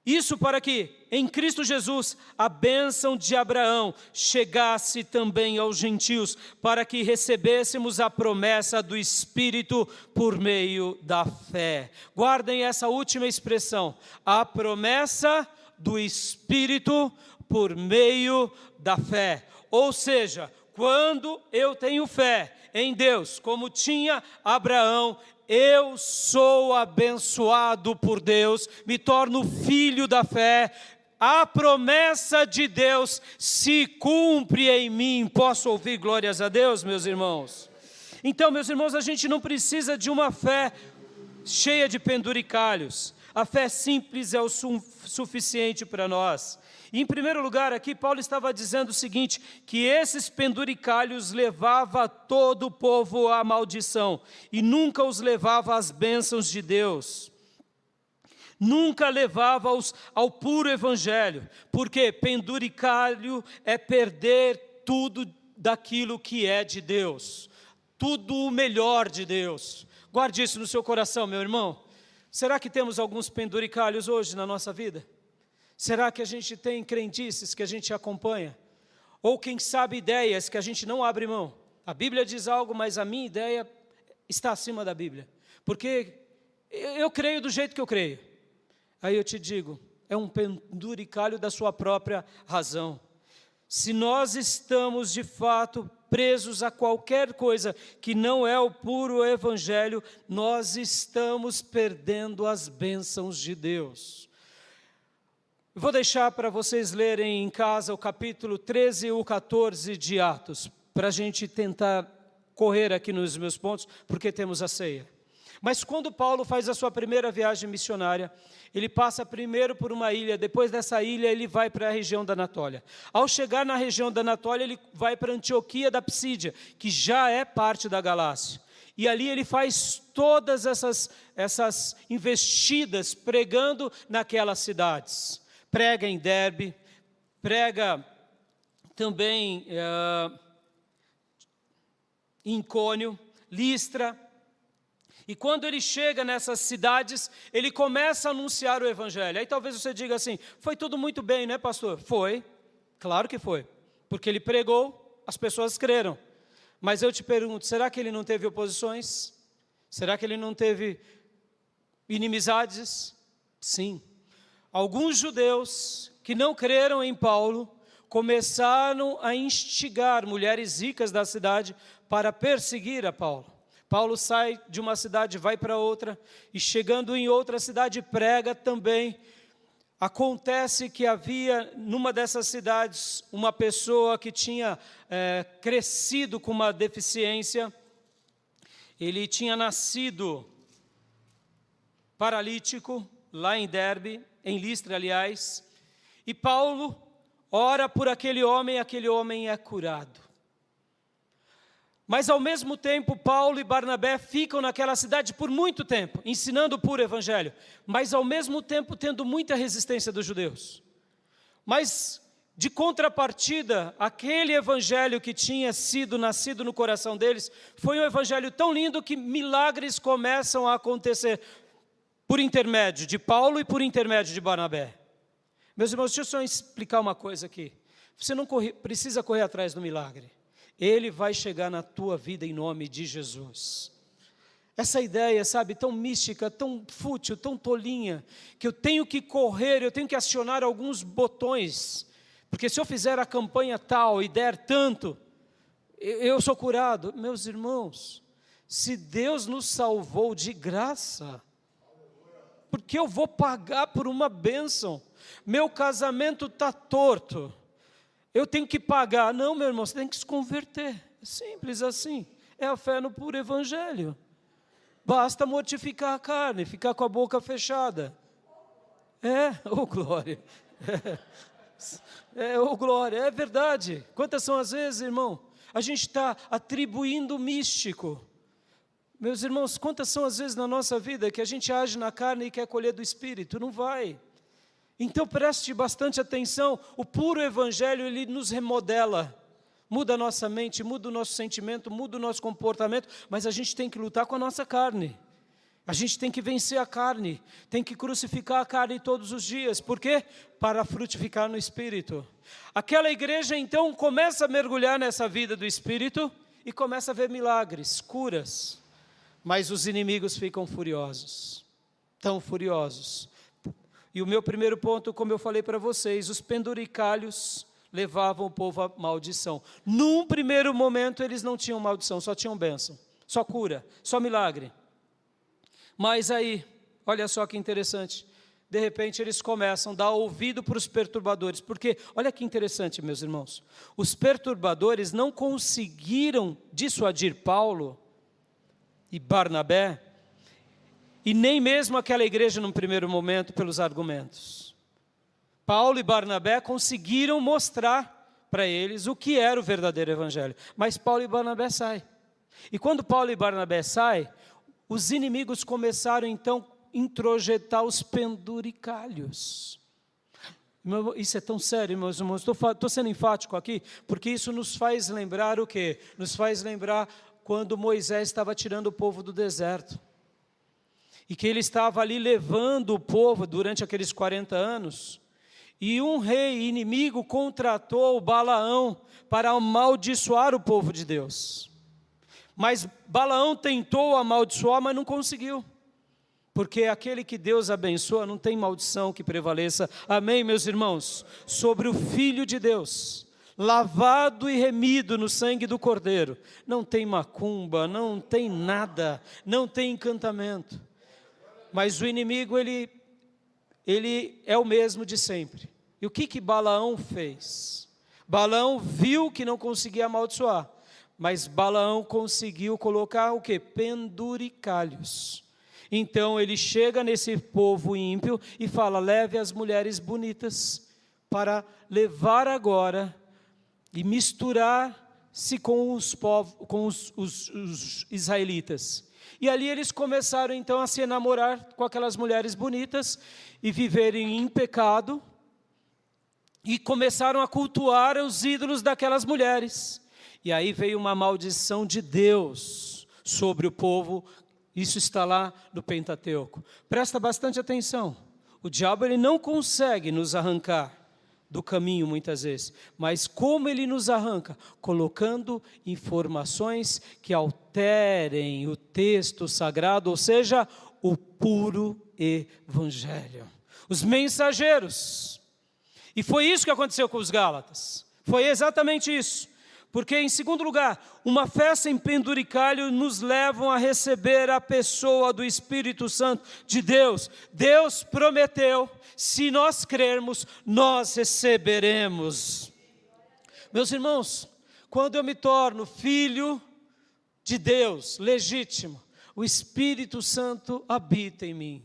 Isso para que, em Cristo Jesus, a bênção de Abraão chegasse também aos gentios, para que recebêssemos a promessa do Espírito por meio da fé. Guardem essa última expressão, a promessa do Espírito por meio da fé. Ou seja, quando eu tenho fé em Deus, como tinha Abraão, eu sou abençoado por Deus, me torno filho da fé, a promessa de Deus se cumpre em mim. Posso ouvir glórias a Deus, meus irmãos? Então, meus irmãos, a gente não precisa de uma fé cheia de penduricalhos. A fé simples é o suficiente para nós. E, em primeiro lugar, aqui Paulo estava dizendo o seguinte, que esses penduricalhos levavam todo o povo à maldição e nunca os levava às bênçãos de Deus. Nunca levava-os ao puro evangelho, porque penduricalho é perder tudo daquilo que é de Deus, tudo o melhor de Deus. Guarde isso no seu coração, meu irmão. Será que temos alguns penduricalhos hoje na nossa vida? Será que a gente tem crendices que a gente acompanha? Ou quem sabe ideias que a gente não abre mão? A Bíblia diz algo, mas a minha ideia está acima da Bíblia. Porque eu creio do jeito que eu creio. Aí eu te digo, é um penduricalho da sua própria razão. Se nós estamos de fato presos a qualquer coisa que não é o puro evangelho, nós estamos perdendo as bênçãos de Deus. Vou deixar para vocês lerem em casa o capítulo 13 e o 14 de Atos, para a gente tentar correr aqui nos meus pontos, porque temos a ceia. Mas quando Paulo faz a sua primeira viagem missionária, ele passa primeiro por uma ilha, depois dessa ilha ele vai para a região da Anatólia. Ao chegar na região da Anatólia, ele vai para Antioquia da Psídia, que já é parte da Galácia. E ali ele faz todas essas investidas pregando naquelas cidades. Prega em Derbe, prega também em Icônio, Listra. E quando ele chega nessas cidades, ele começa a anunciar o evangelho. Aí talvez você diga assim, foi tudo muito bem, né, pastor? Foi, claro que foi. Porque ele pregou, as pessoas creram. Mas eu te pergunto, será que ele não teve oposições? Será que ele não teve inimizades? Sim. Alguns judeus que não creram em Paulo começaram a instigar mulheres ricas da cidade para perseguir a Paulo. Paulo sai de uma cidade, vai para outra, e chegando em outra cidade prega também. Acontece que havia, numa dessas cidades, uma pessoa que tinha crescido com uma deficiência. Ele tinha nascido paralítico, lá em Derbe, em Listra, aliás. E Paulo ora por aquele homem é curado. Mas, ao mesmo tempo, Paulo e Barnabé ficam naquela cidade por muito tempo, ensinando o puro evangelho, mas, ao mesmo tempo, tendo muita resistência dos judeus. Mas, de contrapartida, aquele evangelho que tinha sido nascido no coração deles, foi um evangelho tão lindo que milagres começam a acontecer por intermédio de Paulo e por intermédio de Barnabé. Meus irmãos, deixa eu só explicar uma coisa aqui. Você não precisa correr atrás do milagre. Ele vai chegar na tua vida em nome de Jesus. Essa ideia, sabe, tão mística, tão fútil, tão tolinha, que eu tenho que correr, eu tenho que acionar alguns botões, porque se eu fizer a campanha tal e der tanto, eu sou curado. Meus irmãos, se Deus nos salvou de graça, porque eu vou pagar por uma bênção? Meu casamento está torto, eu tenho que pagar. Não, meu irmão, você tem que se converter. É simples assim. É a fé no puro evangelho. Basta mortificar a carne, ficar com a boca fechada. Glória. Glória, é verdade. Quantas são as vezes, irmão? A gente está atribuindo místico. Meus irmãos, quantas são as vezes na nossa vida que a gente age na carne e quer colher do Espírito? Não vai. Então preste bastante atenção, o puro evangelho, ele nos remodela, muda a nossa mente, muda o nosso sentimento, muda o nosso comportamento, mas a gente tem que lutar com a nossa carne, a gente tem que vencer a carne, tem que crucificar a carne todos os dias. Por quê? Para frutificar no Espírito. Aquela igreja então começa a mergulhar nessa vida do Espírito e começa a ver milagres, curas, mas os inimigos ficam furiosos, tão furiosos. E o meu primeiro ponto, como eu falei para vocês, os penduricalhos levavam o povo à maldição. Num primeiro momento eles não tinham maldição, só tinham bênção, só cura, só milagre. Mas aí, olha só que interessante, de repente eles começam a dar ouvido para os perturbadores, porque, olha que interessante, meus irmãos, os perturbadores não conseguiram dissuadir Paulo e Barnabé, e nem mesmo aquela igreja num primeiro momento pelos argumentos. Paulo e Barnabé conseguiram mostrar para eles o que era o verdadeiro evangelho, mas Paulo e Barnabé saem. E quando Paulo e Barnabé saem, os inimigos começaram então a introjetar os penduricalhos. Isso é tão sério, meus irmãos, estou sendo enfático aqui, porque isso nos faz lembrar o quê? Nos faz lembrar quando Moisés estava tirando o povo do deserto. E que ele estava ali levando o povo durante aqueles 40 anos, e um rei inimigo contratou Balaão para amaldiçoar o povo de Deus. Mas Balaão tentou amaldiçoar, mas não conseguiu, porque aquele que Deus abençoa não tem maldição que prevaleça. Amém, meus irmãos? Sobre o Filho de Deus, lavado e remido no sangue do Cordeiro, não tem macumba, não tem nada, não tem encantamento. Mas o inimigo, ele é o mesmo de sempre. E o que Balaão fez? Balaão viu que não conseguia amaldiçoar, mas Balaão conseguiu colocar o quê? Penduricalhos. Então ele chega nesse povo ímpio e fala: leve as mulheres bonitas para levar agora e misturar-se com os povos, com os israelitas. E ali eles começaram então a se enamorar com aquelas mulheres bonitas e viverem em pecado, e começaram a cultuar os ídolos daquelas mulheres. E aí veio uma maldição de Deus sobre o povo. Isso está lá no Pentateuco. Presta bastante atenção. O diabo, ele não consegue nos arrancar do caminho muitas vezes, mas como ele nos arranca? Colocando informações que alterem o texto sagrado, ou seja, o puro evangelho. Os mensageiros. E foi isso que aconteceu com os Gálatas. Foi exatamente isso. Porque, em segundo lugar, uma fé sem penduricalho nos leva a receber a pessoa do Espírito Santo de Deus. Deus prometeu, se nós crermos, nós receberemos. Meus irmãos, quando eu me torno filho de Deus, legítimo, o Espírito Santo habita em mim.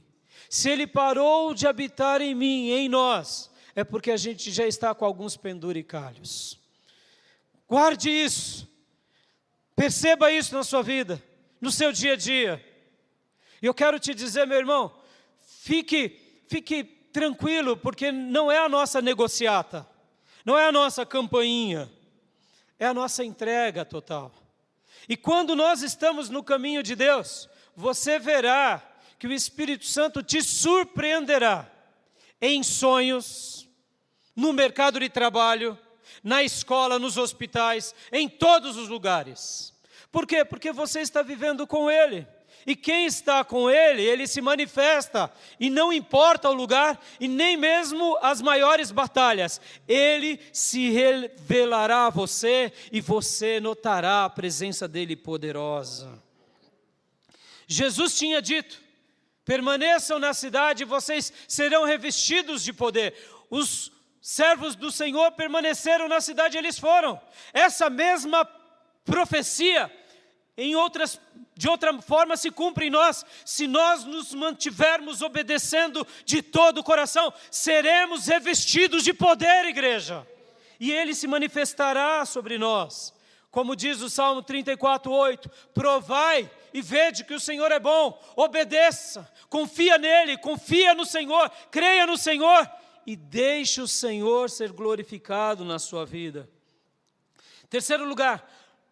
Se Ele parou de habitar em mim, em nós, é porque a gente já está com alguns penduricalhos. Guarde isso, perceba isso na sua vida, no seu dia a dia. E eu quero te dizer, meu irmão, fique tranquilo, porque não é a nossa negociata, não é a nossa campainha, é a nossa entrega total. E quando nós estamos no caminho de Deus, você verá que o Espírito Santo te surpreenderá em sonhos, no mercado de trabalho, na escola, nos hospitais, em todos os lugares. Por quê? Porque você está vivendo com Ele. E quem está com Ele, Ele se manifesta. E não importa o lugar, e nem mesmo as maiores batalhas. Ele se revelará a você, e você notará a presença dEle poderosa. Jesus tinha dito: permaneçam na cidade e vocês serão revestidos de poder. Os servos do Senhor permaneceram na cidade, eles foram. Essa mesma profecia, de outra forma, se cumpre em nós. Se nós nos mantivermos obedecendo de todo o coração, seremos revestidos de poder, igreja. E Ele se manifestará sobre nós. Como diz o Salmo 34:8, provai e vede que o Senhor é bom, obedeça, confia nele, confia no Senhor, creia no Senhor, e deixe o Senhor ser glorificado na sua vida. Terceiro lugar,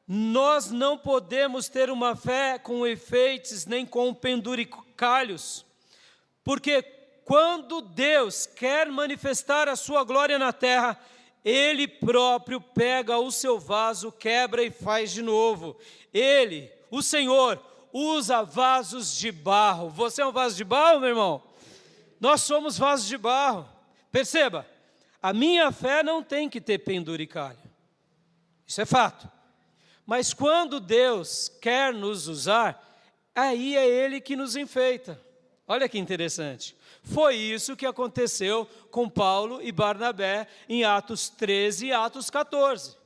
nós não podemos ter uma fé com efeitos nem com penduricalhos, porque quando Deus quer manifestar a sua glória na terra, Ele próprio pega o seu vaso, quebra e faz de novo. Ele, o Senhor, usa vasos de barro. Você é um vaso de barro, meu irmão? Nós somos vasos de barro. Perceba, a minha fé não tem que ter penduricalho. Isso é fato. Mas quando Deus quer nos usar, aí é Ele que nos enfeita. Olha que interessante. Foi isso que aconteceu com Paulo e Barnabé em Atos 13 e Atos 14.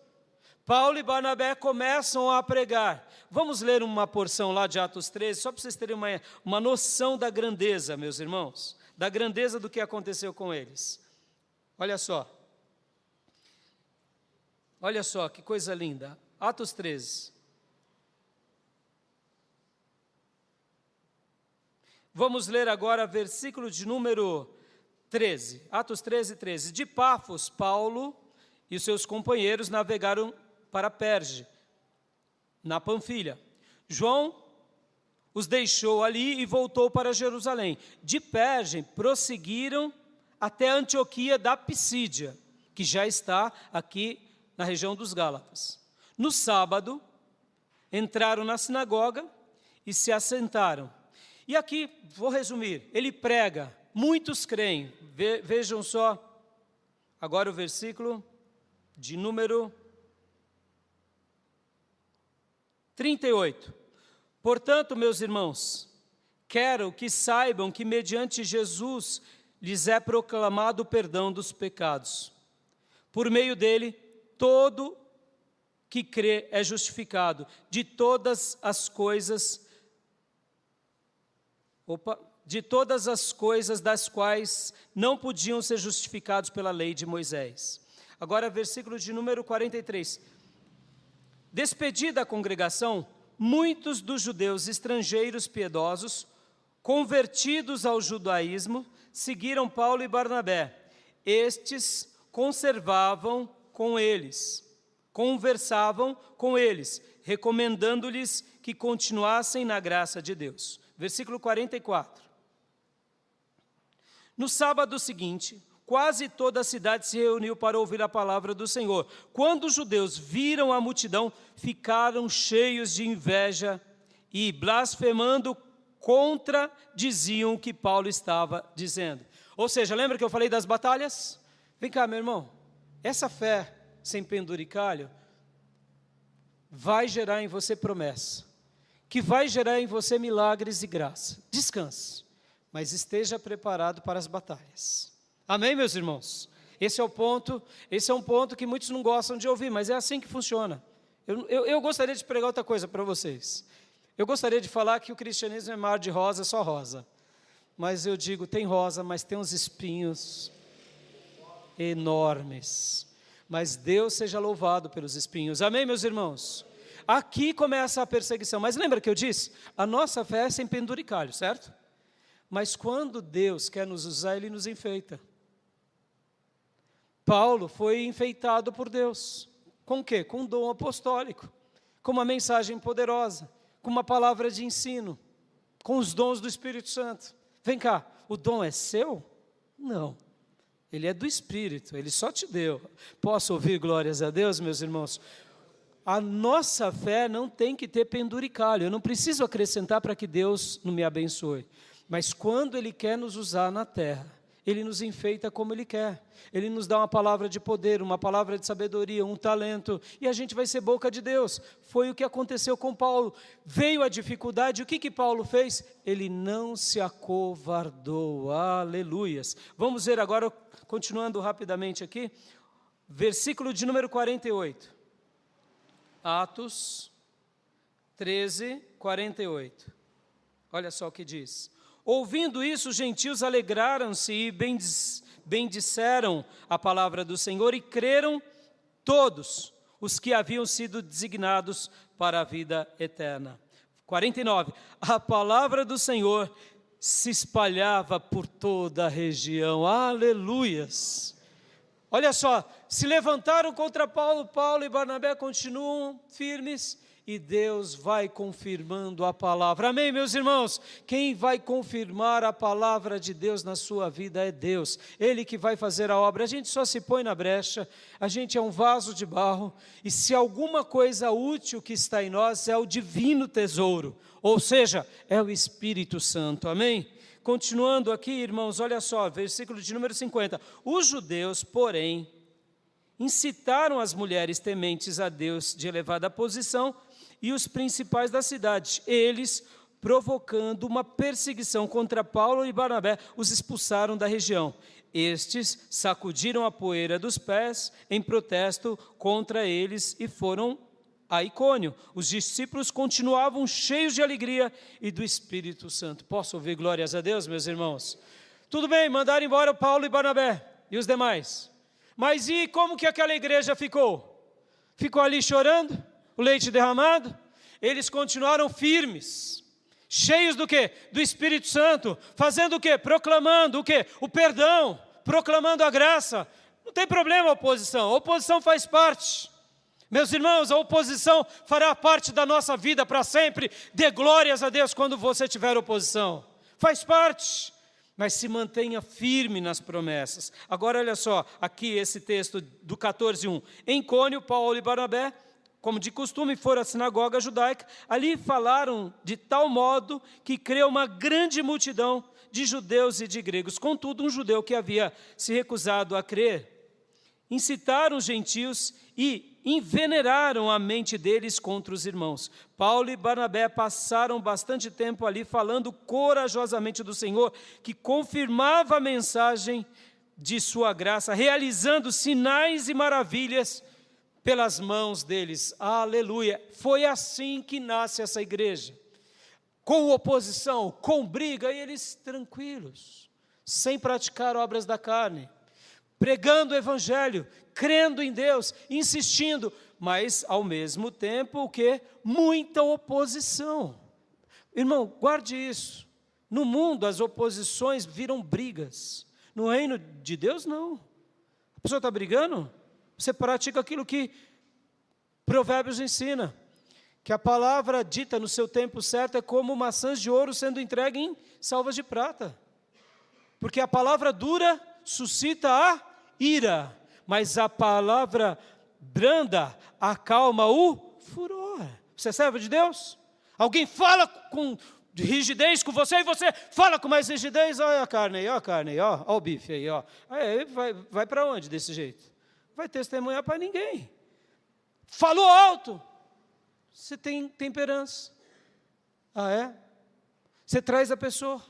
Paulo e Barnabé começam a pregar. Vamos ler uma porção lá de Atos 13, só para vocês terem uma noção da grandeza, meus irmãos, da grandeza do que aconteceu com eles. Olha só. Olha só, que coisa linda. Atos 13. Vamos ler agora versículo de número 13. Atos 13, 13. De Pafos, Paulo e os seus companheiros navegaram para Perge, na Panfilha. João os deixou ali e voltou para Jerusalém. De Perge, prosseguiram até Antioquia da Pisídia, que já está aqui na região dos Gálatas. No sábado, entraram na sinagoga e se assentaram. E aqui, vou resumir, ele prega, muitos creem. Vejam só, agora o versículo de número 38. Portanto, meus irmãos, quero que saibam que mediante Jesus lhes é proclamado o perdão dos pecados. Por meio dele, todo que crê é justificado de todas as coisas das quais não podiam ser justificados pela lei de Moisés. Agora, versículo de número 43. Despedida a congregação, muitos dos judeus estrangeiros piedosos, convertidos ao judaísmo, seguiram Paulo e Barnabé. Estes conversavam com eles, recomendando-lhes que continuassem na graça de Deus. Versículo 44. No sábado seguinte, quase toda a cidade se reuniu para ouvir a palavra do Senhor. Quando os judeus viram a multidão, ficaram cheios de inveja e, blasfemando contra, diziam o que Paulo estava dizendo. Ou seja, lembra que eu falei das batalhas? Vem cá, meu irmão, essa fé sem penduricalho vai gerar em você promessa, que vai gerar em você milagres e graça. Descanse, mas esteja preparado para as batalhas. Amém, meus irmãos? Esse é um ponto que muitos não gostam de ouvir, mas é assim que funciona. Eu gostaria de pregar outra coisa para vocês. Eu gostaria de falar que o cristianismo é mar de rosa, só rosa. Mas eu digo, tem rosa, mas tem uns espinhos enormes. Mas Deus seja louvado pelos espinhos. Amém, meus irmãos? Aqui começa a perseguição. Mas lembra que eu disse? A nossa fé é sem penduricalho, certo? Mas quando Deus quer nos usar, Ele nos enfeita. Paulo foi enfeitado por Deus. Com o quê? Com um dom apostólico. Com uma mensagem poderosa. Com uma palavra de ensino. Com os dons do Espírito Santo. Vem cá, o dom é seu? Não. Ele é do Espírito, Ele só te deu. Posso ouvir glórias a Deus, meus irmãos? A nossa fé não tem que ter penduricalho. Eu não preciso acrescentar para que Deus não me abençoe. Mas quando Ele quer nos usar na terra, Ele nos enfeita como Ele quer. Ele nos dá uma palavra de poder, uma palavra de sabedoria, um talento, e a gente vai ser boca de Deus. Foi o que aconteceu com Paulo. Veio a dificuldade, o que Paulo fez? Ele não se acovardou, aleluias. Vamos ver agora, continuando rapidamente aqui, versículo de número 48. Atos 13, 48. Olha só o que diz. Ouvindo isso, os gentios alegraram-se e bendisseram a palavra do Senhor e creram todos os que haviam sido designados para a vida eterna. 49. A palavra do Senhor se espalhava por toda a região. Aleluias! Olha só, se levantaram contra Paulo, Paulo e Barnabé continuam firmes e Deus vai confirmando a palavra. Amém, meus irmãos? Quem vai confirmar a palavra de Deus na sua vida é Deus. Ele que vai fazer a obra. A gente só se põe na brecha, a gente é um vaso de barro, e se alguma coisa útil que está em nós é o divino tesouro, ou seja, é o Espírito Santo. Amém? Continuando aqui, irmãos, olha só, versículo de número 50. Os judeus, porém, incitaram as mulheres tementes a Deus de elevada posição e os principais da cidade. Eles, provocando uma perseguição contra Paulo e Barnabé, os expulsaram da região. Estes sacudiram a poeira dos pés em protesto contra eles e foram a Icônio. Os discípulos continuavam cheios de alegria e do Espírito Santo. Posso ouvir glórias a Deus, meus irmãos? Tudo bem, mandaram embora Paulo e Barnabé e os demais. Mas e como que aquela igreja ficou? Ficou ali chorando? O leite derramado? Eles continuaram firmes. Cheios do quê? Do Espírito Santo. Fazendo o quê? Proclamando o quê? O perdão. Proclamando a graça. Não tem problema a oposição. A oposição faz parte. Meus irmãos, a oposição fará parte da nossa vida para sempre. Dê glórias a Deus quando você tiver oposição. Faz parte. Mas se mantenha firme nas promessas. Agora olha só, aqui esse texto do 14:1. Em Icônio, Paulo e Barnabé, como de costume, foram à sinagoga judaica. Ali falaram de tal modo que creu uma grande multidão de judeus e de gregos. Contudo, um judeu que havia se recusado a crer, incitaram os gentios e envenenaram a mente deles contra os irmãos. Paulo e Barnabé passaram bastante tempo ali falando corajosamente do Senhor, que confirmava a mensagem de sua graça, realizando sinais e maravilhas pelas mãos deles. Aleluia! Foi assim que nasce essa igreja. Com oposição, com briga, e eles tranquilos, sem praticar obras da carne, pregando o Evangelho, crendo em Deus, insistindo, mas ao mesmo tempo o quê? Muita oposição. Irmão, guarde isso. No mundo as oposições viram brigas. No reino de Deus não. A pessoa está brigando, você pratica aquilo que Provérbios ensina, que a palavra dita no seu tempo certo é como maçãs de ouro sendo entregue em salvas de prata. Porque a palavra dura suscita a ira, mas a palavra branda acalma o furor. Você é servo de Deus? Alguém fala com rigidez com você e você fala com mais rigidez? Olha a carne aí, olha o bife aí, ó. Aí vai para onde desse jeito? Vai testemunhar para ninguém. Falou alto, Você tem temperança. Ah, é? Você traz a pessoa.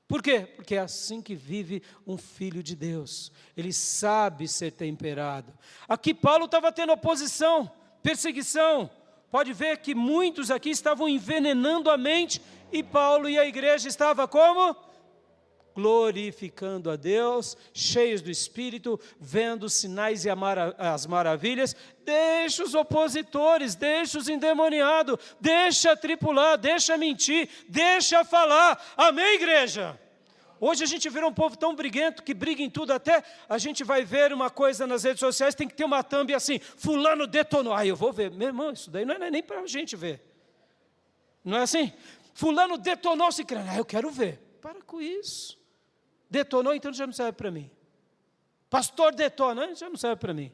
Por quê? Porque é assim que vive um filho de Deus. Ele sabe ser temperado. Aqui Paulo estava tendo oposição, perseguição. Pode ver que muitos aqui estavam envenenando a mente, e Paulo e a igreja estavam como? Glorificando a Deus, cheios do Espírito, vendo os sinais e as maravilhas. Deixa os opositores, deixa os endemoniados, deixa tripular, deixa mentir, deixa falar. Amém, igreja? Hoje a gente vê um povo tão briguento que briga em tudo, até a gente vai ver uma coisa nas redes sociais, tem que ter uma thumb assim, fulano detonou. Eu vou ver. Meu irmão, isso daí não é nem para a gente ver. Não é assim? Fulano detonou se crendo. Eu quero ver. Para com isso. Detonou, então já não serve para mim. Pastor detona, já não serve para mim.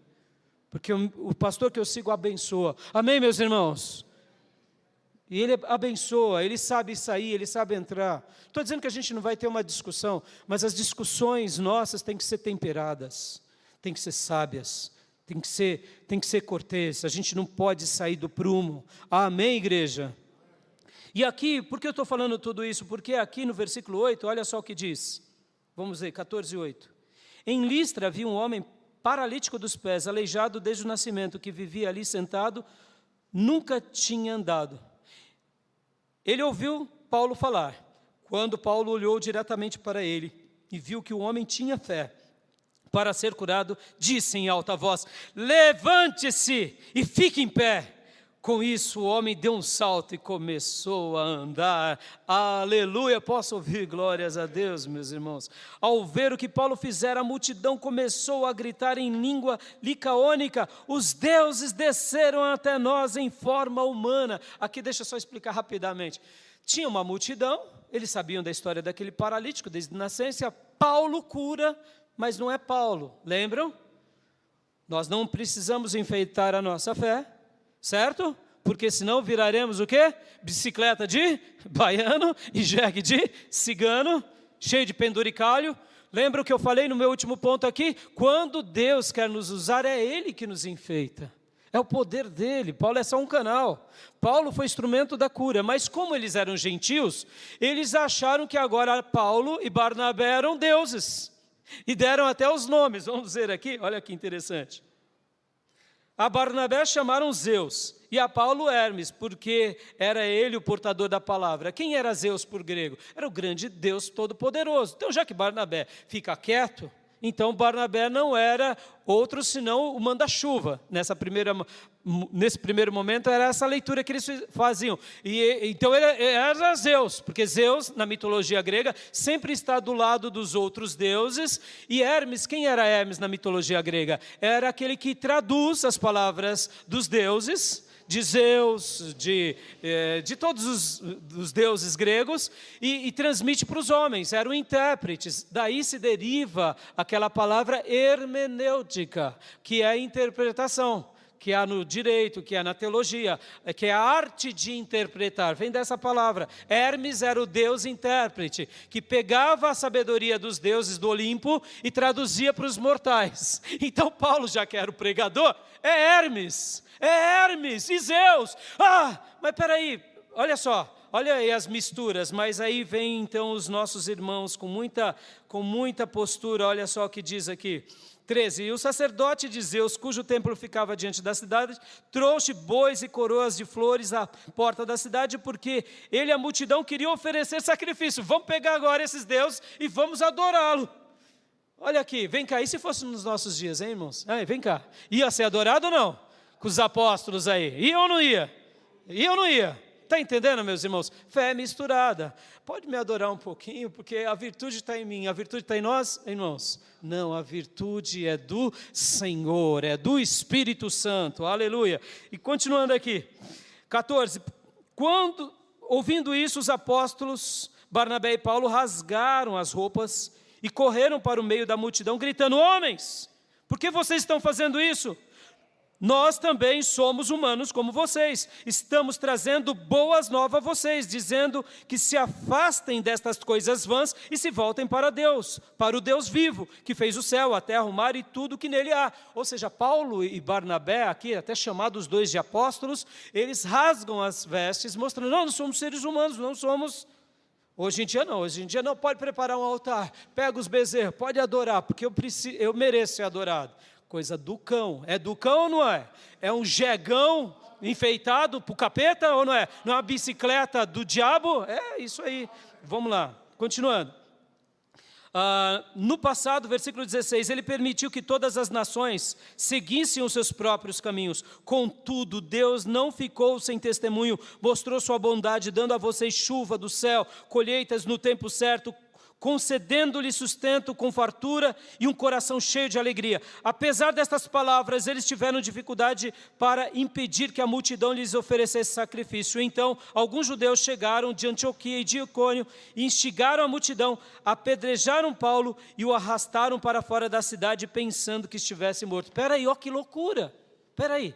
Porque o pastor que eu sigo abençoa. Amém, meus irmãos? E ele abençoa, ele sabe sair, ele sabe entrar. Estou dizendo que a gente não vai ter uma discussão, mas as discussões nossas têm que ser temperadas, têm que ser sábias, têm que ser cortês. A gente não pode sair do prumo. Amém, igreja? E aqui, por que eu estou falando tudo isso? Porque aqui no versículo 8, olha só o que diz. Vamos ver, 14:8. Em Listra havia um homem paralítico dos pés, aleijado desde o nascimento, que vivia ali sentado, nunca tinha andado. Ele ouviu Paulo falar. Quando Paulo olhou diretamente para ele e viu que o homem tinha fé para ser curado, disse em alta voz: levante-se e fique em pé. Com isso, o homem deu um salto e começou a andar. Aleluia! Posso ouvir glórias a Deus, meus irmãos? Ao ver o que Paulo fizera, a multidão começou a gritar em língua licaônica: os deuses desceram até nós em forma humana. Aqui deixa eu só explicar rapidamente. Tinha uma multidão, eles sabiam da história daquele paralítico desde a nascença. Paulo cura, mas não é Paulo. Lembram? Nós não precisamos enfeitar a nossa fé, certo? Porque senão viraremos o quê? Bicicleta de baiano e jegue de cigano, cheio de penduricalho. Lembra o que eu falei no meu último ponto aqui? Quando Deus quer nos usar, é Ele que nos enfeita. É o poder dele. Paulo é só um canal. Paulo foi instrumento da cura, mas como eles eram gentios, eles acharam que agora Paulo e Barnabé eram deuses. E deram até os nomes, vamos dizer aqui, olha que interessante. A Barnabé chamaram Zeus, e a Paulo Hermes, porque era ele o portador da palavra. Quem era Zeus por grego? Era o grande Deus Todo-Poderoso. Então, já que Barnabé fica quieto, então Barnabé não era outro senão o manda-chuva. Nesse primeiro momento era essa leitura que eles faziam. Então era Zeus, porque Zeus, na mitologia grega, sempre está do lado dos outros deuses. E Hermes, quem era Hermes na mitologia grega? Era aquele que traduz as palavras dos deuses, de Zeus, de todos os deuses gregos, e transmite para os homens, eram intérpretes. Daí se deriva aquela palavra hermenêutica, que é a interpretação, que há no direito, que há na teologia, que é a arte de interpretar, vem dessa palavra. Hermes era o deus intérprete, que pegava a sabedoria dos deuses do Olimpo e traduzia para os mortais. Então Paulo, já que era o pregador, é Hermes e Zeus. Mas peraí, olha só, olha aí as misturas, mas aí vem então os nossos irmãos com muita postura, olha só o que diz aqui. 13, e o sacerdote de Zeus, cujo templo ficava diante da cidade, trouxe bois e coroas de flores à porta da cidade, porque ele e a multidão queriam oferecer sacrifício. Vamos pegar agora esses deuses e vamos adorá-lo. Olha aqui, vem cá, e se fosse nos nossos dias, hein, irmãos? Vem cá, ia ser adorado ou não? Com os apóstolos aí, ia ou não ia? Ia ou não ia? Está entendendo, meus irmãos? Fé misturada. Pode me adorar um pouquinho, porque a virtude está em mim. A virtude está em nós, irmãos? Não, a virtude é do Senhor, é do Espírito Santo. Aleluia. E continuando aqui. 14. Quando, ouvindo isso, os apóstolos Barnabé e Paulo rasgaram as roupas e correram para o meio da multidão, gritando: homens, por que vocês estão fazendo isso? nós também somos humanos como vocês. Estamos trazendo boas novas a vocês, dizendo que se afastem destas coisas vãs e se voltem para Deus, para o Deus vivo, que fez o céu, a terra, o mar e tudo que nele há. Ou seja, Paulo e Barnabé, aqui até chamados os dois de apóstolos, eles rasgam as vestes, mostrando, não somos seres humanos, não somos... Hoje em dia não, pode preparar um altar, pega os bezerros, pode adorar, porque eu mereço ser adorado. Coisa do cão. É do cão ou não é? É um jegão enfeitado para o capeta ou não é? Não é uma bicicleta do diabo? É isso aí. Vamos lá, continuando. No passado, versículo 16, ele permitiu que todas as nações seguissem os seus próprios caminhos. Contudo, Deus não ficou sem testemunho, mostrou sua bondade, dando a vocês chuva do céu, colheitas no tempo certo, concedendo-lhe sustento com fartura e um coração cheio de alegria. Apesar destas palavras, eles tiveram dificuldade para impedir que a multidão lhes oferecesse sacrifício. Então, alguns judeus chegaram de Antioquia e de Icônio, e instigaram a multidão, apedrejaram Paulo e o arrastaram para fora da cidade, pensando que estivesse morto. Espera aí, ó que loucura! Espera aí.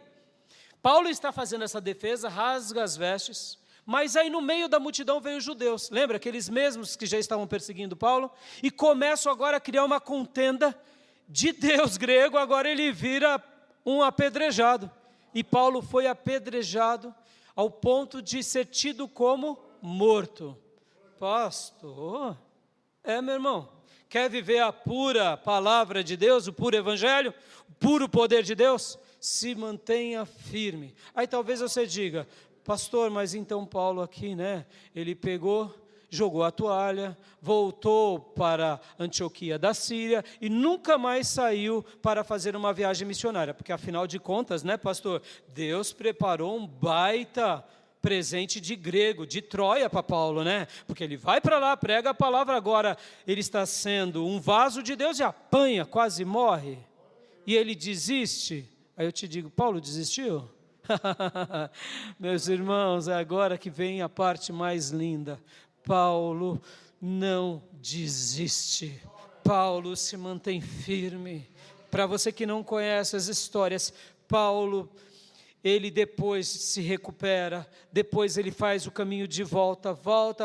Paulo está fazendo essa defesa, rasga as vestes, mas aí no meio da multidão veio os judeus, lembra? Aqueles mesmos que já estavam perseguindo Paulo, e começam agora a criar uma contenda de Deus grego, agora ele vira um apedrejado. E Paulo foi apedrejado ao ponto de ser tido como morto. Pastor, meu irmão, quer viver a pura palavra de Deus, o puro evangelho, o puro poder de Deus? Se mantenha firme. Aí talvez você diga, pastor, mas então Paulo aqui, ele pegou, jogou a toalha, voltou para Antioquia da Síria e nunca mais saiu para fazer uma viagem missionária, porque afinal de contas, pastor, Deus preparou um baita presente de grego, de Troia para Paulo, porque ele vai para lá, prega a palavra, agora ele está sendo um vaso de Deus e apanha, quase morre, e ele desiste. Aí eu te digo, Paulo desistiu? Meus irmãos, é agora que vem a parte mais linda. Paulo não desiste. Paulo se mantém firme. Para você que não conhece as histórias, Paulo, ele depois se recupera, depois ele faz o caminho de volta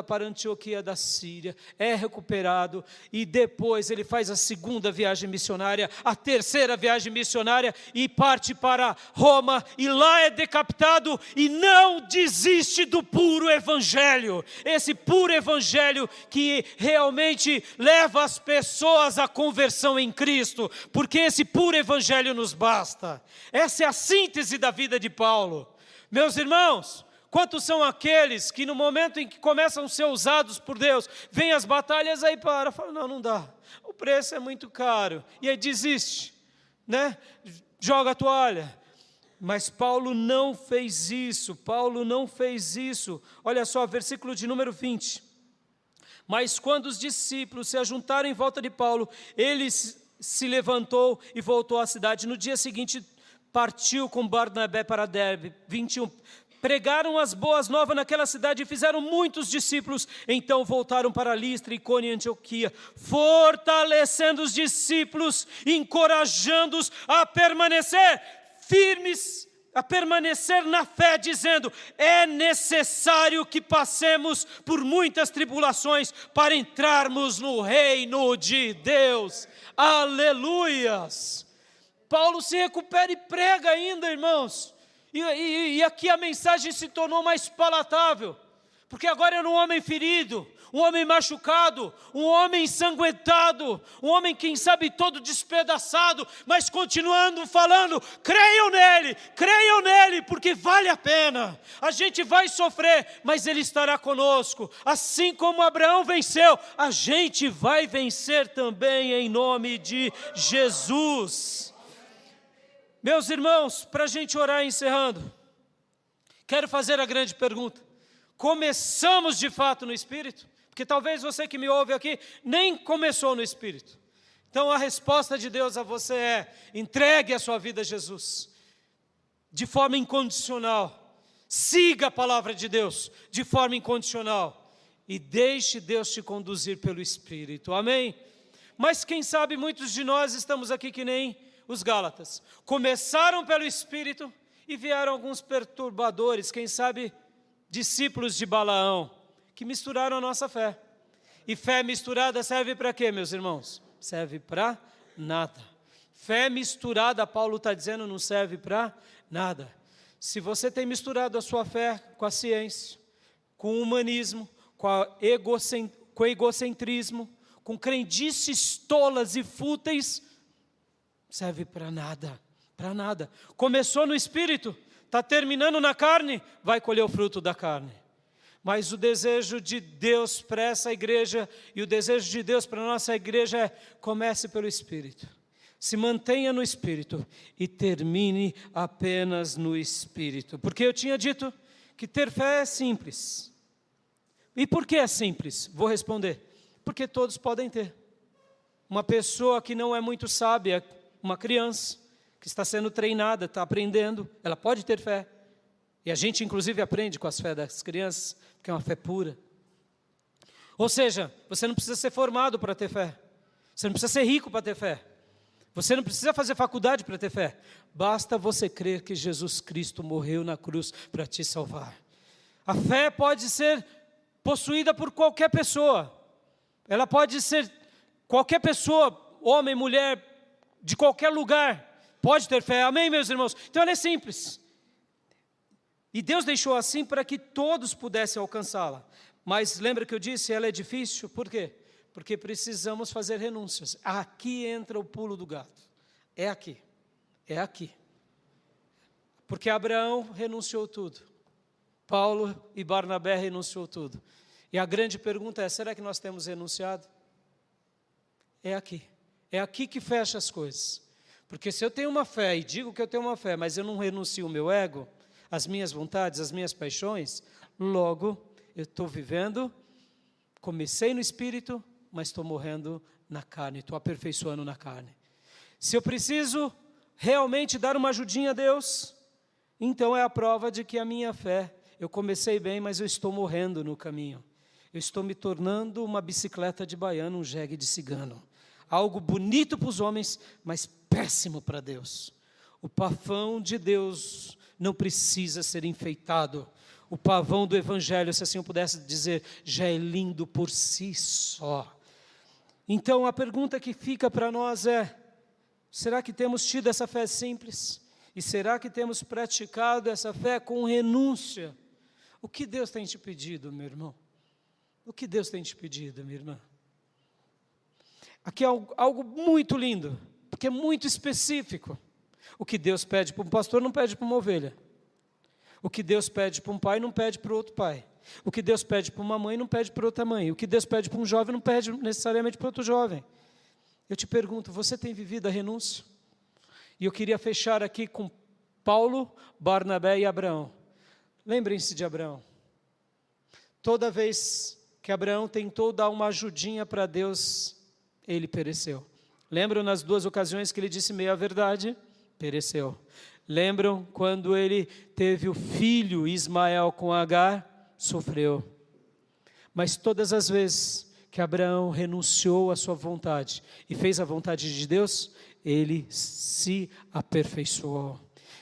para Antioquia da Síria, é recuperado, e depois ele faz a segunda viagem missionária, a terceira viagem missionária, e parte para Roma, e lá é decapitado, e não desiste do puro evangelho, esse puro evangelho que realmente leva as pessoas à conversão em Cristo, porque esse puro evangelho nos basta. Essa é a síntese da vida de Paulo. Meus irmãos, quantos são aqueles que no momento em que começam a ser usados por Deus, vem as batalhas, aí fala, não dá, o preço é muito caro, e aí desiste, joga a toalha. Mas Paulo não fez isso, olha só, versículo de número 20, mas quando os discípulos se ajuntaram em volta de Paulo, ele se levantou e voltou à cidade. No dia seguinte partiu com Barnabé para Derbe. 21. Pregaram as boas novas naquela cidade e fizeram muitos discípulos. Então voltaram para Listra, Icônio e Antioquia, fortalecendo os discípulos, encorajando-os a permanecer firmes, a permanecer na fé, dizendo, é necessário que passemos por muitas tribulações para entrarmos no reino de Deus. Aleluias! Paulo se recupera e prega ainda, irmãos, e aqui a mensagem se tornou mais palatável, porque agora era um homem ferido, um homem machucado, um homem ensanguentado, um homem, quem sabe, todo despedaçado, mas continuando falando, creiam nele, porque vale a pena, a gente vai sofrer, mas ele estará conosco, assim como Abraão venceu, a gente vai vencer também em nome de Jesus. Meus irmãos, para a gente orar encerrando, quero fazer a grande pergunta, começamos de fato no Espírito? Porque talvez você que me ouve aqui, nem começou no Espírito. Então a resposta de Deus a você é, entregue a sua vida a Jesus, de forma incondicional, siga a palavra de Deus, de forma incondicional, e deixe Deus te conduzir pelo Espírito, amém? Mas quem sabe muitos de nós estamos aqui que nem os Gálatas. Começaram pelo Espírito e vieram alguns perturbadores, quem sabe discípulos de Balaão, que misturaram a nossa fé. E fé misturada serve para quê, meus irmãos? Serve para nada. Fé misturada, Paulo está dizendo, não serve para nada. Se você tem misturado a sua fé com a ciência, com o humanismo, com o egocentrismo, com crendices tolas e fúteis, serve para nada, para nada. Começou no Espírito, está terminando na carne, vai colher o fruto da carne. Mas o desejo de Deus para essa igreja e o desejo de Deus para a nossa igreja é: comece pelo Espírito, se mantenha no Espírito e termine apenas no Espírito. Porque eu tinha dito que ter fé é simples. E por que é simples? Vou responder. Porque todos podem ter. Uma pessoa que não é muito sábia, uma criança que está sendo treinada, está aprendendo, ela pode ter fé. E a gente inclusive aprende com as fé das crianças, porque é uma fé pura. Ou seja, você não precisa ser formado para ter fé. Você não precisa ser rico para ter fé. Você não precisa fazer faculdade para ter fé. Basta você crer que Jesus Cristo morreu na cruz para te salvar. A fé pode ser possuída por qualquer pessoa. Ela pode ser qualquer pessoa, homem, mulher, de qualquer lugar, pode ter fé. Amém, meus irmãos? Então ela é simples. E Deus deixou assim para que todos pudessem alcançá-la. Mas lembra que eu disse, ela é difícil? Por quê? Porque precisamos fazer renúncias. Aqui entra o pulo do gato. É aqui. É aqui. Porque Abraão renunciou tudo. Paulo e Barnabé renunciou tudo. E a grande pergunta é: será que nós temos renunciado? É aqui. É aqui que fecha as coisas. Porque se eu tenho uma fé e digo que eu tenho uma fé, mas eu não renuncio o meu ego, as minhas vontades, as minhas paixões, logo eu estou vivendo, comecei no Espírito, mas estou morrendo na carne, estou aperfeiçoando na carne. Se eu preciso realmente dar uma ajudinha a Deus, então é a prova de que a minha fé, eu comecei bem, mas eu estou morrendo no caminho. Eu estou me tornando uma bicicleta de baiano, um jegue de cigano. Algo bonito para os homens, mas péssimo para Deus. O pavão de Deus não precisa ser enfeitado. O pavão do Evangelho, se assim eu pudesse dizer, já é lindo por si só. Então a pergunta que fica para nós é: será que temos tido essa fé simples? E será que temos praticado essa fé com renúncia? O que Deus tem te pedido, meu irmão? O que Deus tem te pedido, minha irmã? Aqui é algo muito lindo, porque é muito específico. O que Deus pede para um pastor não pede para uma ovelha. O que Deus pede para um pai não pede para outro pai. O que Deus pede para uma mãe não pede para outra mãe. O que Deus pede para um jovem não pede necessariamente para outro jovem. Eu te pergunto, você tem vivido a renúncia? E eu queria fechar aqui com Paulo, Barnabé e Abraão. Lembrem-se de Abraão. Toda vez que Abraão tentou dar uma ajudinha para Deus, ele pereceu. Lembram nas duas ocasiões que ele disse meia verdade? Pereceu. Lembram quando ele teve o filho Ismael com Agar? Sofreu. Mas todas as vezes que Abraão renunciou à sua vontade e fez a vontade de Deus, ele se aperfeiçoou.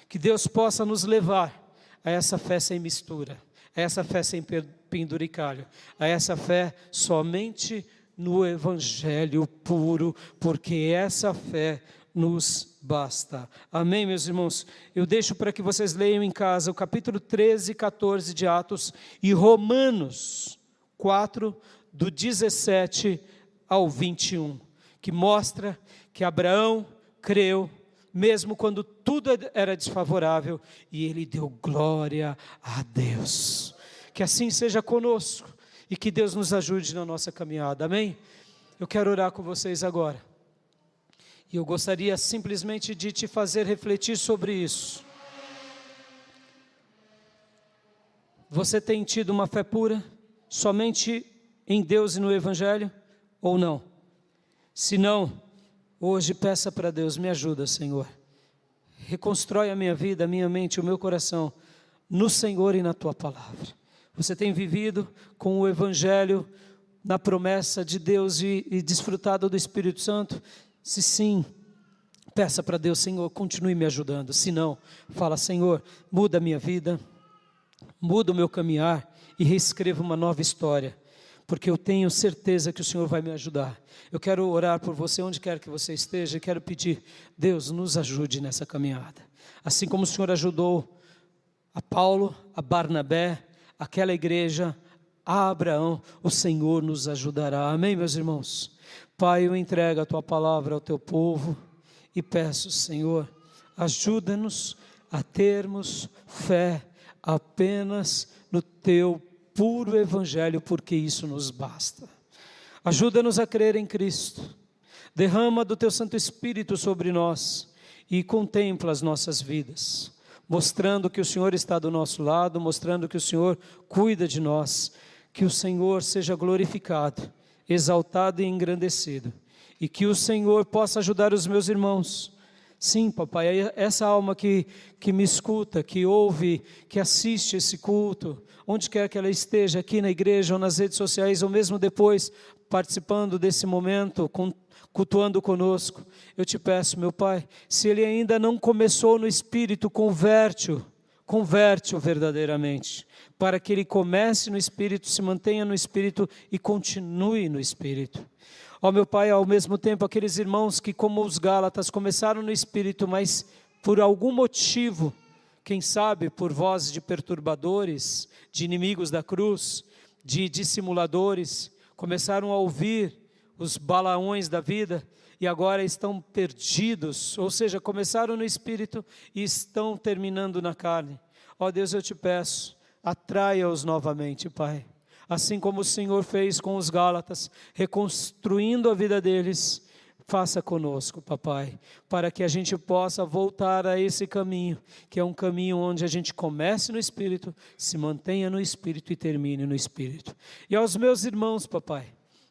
Que Deus possa nos levar a essa fé sem mistura, a essa fé sem penduricalho, a essa fé somente no Evangelho puro, porque essa fé nos basta. Amém, meus irmãos? Eu deixo para que vocês leiam em casa o capítulo 13 e 14 de Atos e Romanos 4, do 17 ao 21, que mostra que Abraão creu, mesmo quando tudo era desfavorável, e ele deu glória a Deus. Que assim seja conosco, e que Deus nos ajude na nossa caminhada, amém? Eu quero orar com vocês agora, e eu gostaria simplesmente de te fazer refletir sobre isso. Você tem tido uma fé pura, somente em Deus e no Evangelho, ou não? Se não, hoje peça para Deus: me ajuda, Senhor. Reconstrói a minha vida, a minha mente, o meu coração no Senhor e na Tua Palavra. Você tem vivido com o Evangelho na promessa de Deus e desfrutado do Espírito Santo? Se sim, Peça para Deus: Senhor, continue me ajudando. Se não, fala: Senhor, muda a minha vida, muda o meu caminhar e reescreva uma nova história, porque eu tenho certeza que o Senhor vai me ajudar. Eu quero orar por você onde quer que você esteja, e quero pedir: Deus, nos ajude nessa caminhada. Assim como o Senhor ajudou a Paulo, a Barnabé, aquela igreja, a Abraão, o Senhor nos ajudará. Amém, meus irmãos? Pai, eu entrego a Tua palavra ao Teu povo e peço, Senhor, ajuda-nos a termos fé apenas no Teu puro Evangelho, porque isso nos basta. Ajuda-nos a crer em Cristo. Derrama do Teu Santo Espírito sobre nós e contempla as nossas vidas, mostrando que o Senhor está do nosso lado, mostrando que o Senhor cuida de nós. Que o Senhor seja glorificado, exaltado e engrandecido, e que o Senhor possa ajudar os meus irmãos. Sim, papai, essa alma que me escuta, que ouve, que assiste esse culto, onde quer que ela esteja, aqui na igreja ou nas redes sociais, ou mesmo depois, participando desse momento, cultuando conosco, eu te peço, meu Pai, se ele ainda não começou no Espírito, converte-o verdadeiramente, para que ele comece no Espírito, se mantenha no Espírito e continue no Espírito. Ó meu Pai, ao mesmo tempo aqueles irmãos que, como os Gálatas, começaram no Espírito, mas por algum motivo, quem sabe por vozes de perturbadores, de inimigos da cruz, de dissimuladores, começaram a ouvir os balaões da vida e agora estão perdidos, ou seja, começaram no Espírito e estão terminando na carne. Ó Deus, eu te peço, atraia-os novamente, Pai, assim como o Senhor fez com os Gálatas, reconstruindo a vida deles. Faça conosco, papai, para que a gente possa voltar a esse caminho, que é um caminho onde a gente comece no Espírito, se mantenha no Espírito e termine no Espírito. E aos meus irmãos, papai,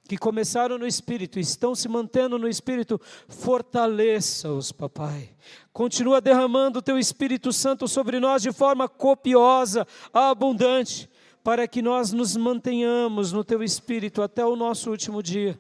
que começaram no Espírito e estão se mantendo no Espírito, fortaleça-os, papai. Continua derramando o Teu Espírito Santo sobre nós de forma copiosa, abundante, para que nós nos mantenhamos no Teu Espírito até o nosso último dia.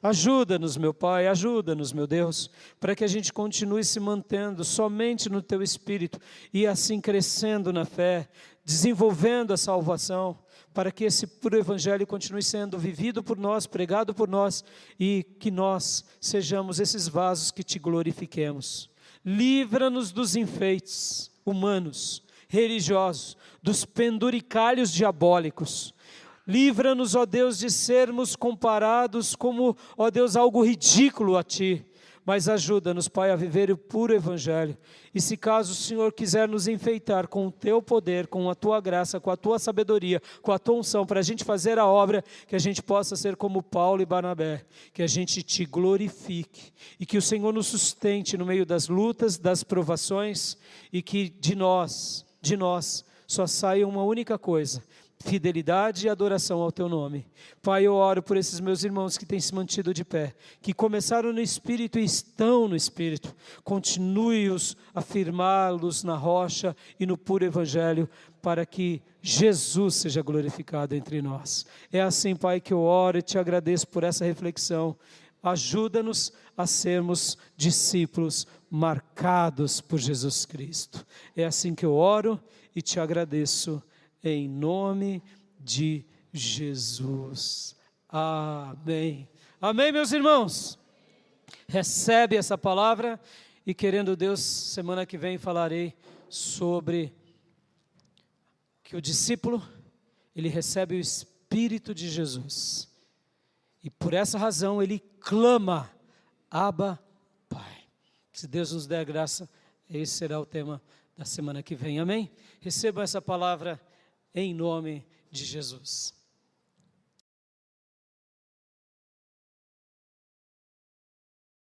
Ajuda-nos, meu Pai, ajuda-nos, meu Deus, para que a gente continue se mantendo somente no Teu Espírito e assim crescendo na fé, desenvolvendo a salvação, para que esse puro Evangelho continue sendo vivido por nós, pregado por nós, e que nós sejamos esses vasos que Te glorifiquemos. Livra-nos dos enfeites humanos, religiosos, dos penduricalhos diabólicos. Livra-nos, ó Deus, de sermos comparados como, ó Deus, algo ridículo a Ti. Mas ajuda-nos, Pai, a viver o puro Evangelho. E se caso o Senhor quiser nos enfeitar com o Teu poder, com a Tua graça, com a Tua sabedoria, com a Tua unção, para a gente fazer a obra, que a gente possa ser como Paulo e Barnabé, que a gente Te glorifique, e que o Senhor nos sustente no meio das lutas, das provações, e que de nós só saia uma única coisa: fidelidade e adoração ao Teu nome. Pai, eu oro por esses meus irmãos que têm se mantido de pé, que começaram no Espírito e estão no Espírito. Continue-os a firmá-los na rocha e no puro Evangelho, para que Jesus seja glorificado entre nós. É assim, Pai, que eu oro e Te agradeço por essa reflexão. Ajuda-nos a sermos discípulos marcados por Jesus Cristo. É assim que eu oro e Te agradeço, em nome de Jesus. Amém. Amém, meus irmãos? Recebe essa palavra e, querendo Deus, semana que vem falarei sobre que o discípulo, ele recebe o Espírito de Jesus. E por essa razão ele clama: Abba, Pai. Se Deus nos der graça, esse será o tema da semana que vem. Amém? Recebam essa palavra em nome de Jesus.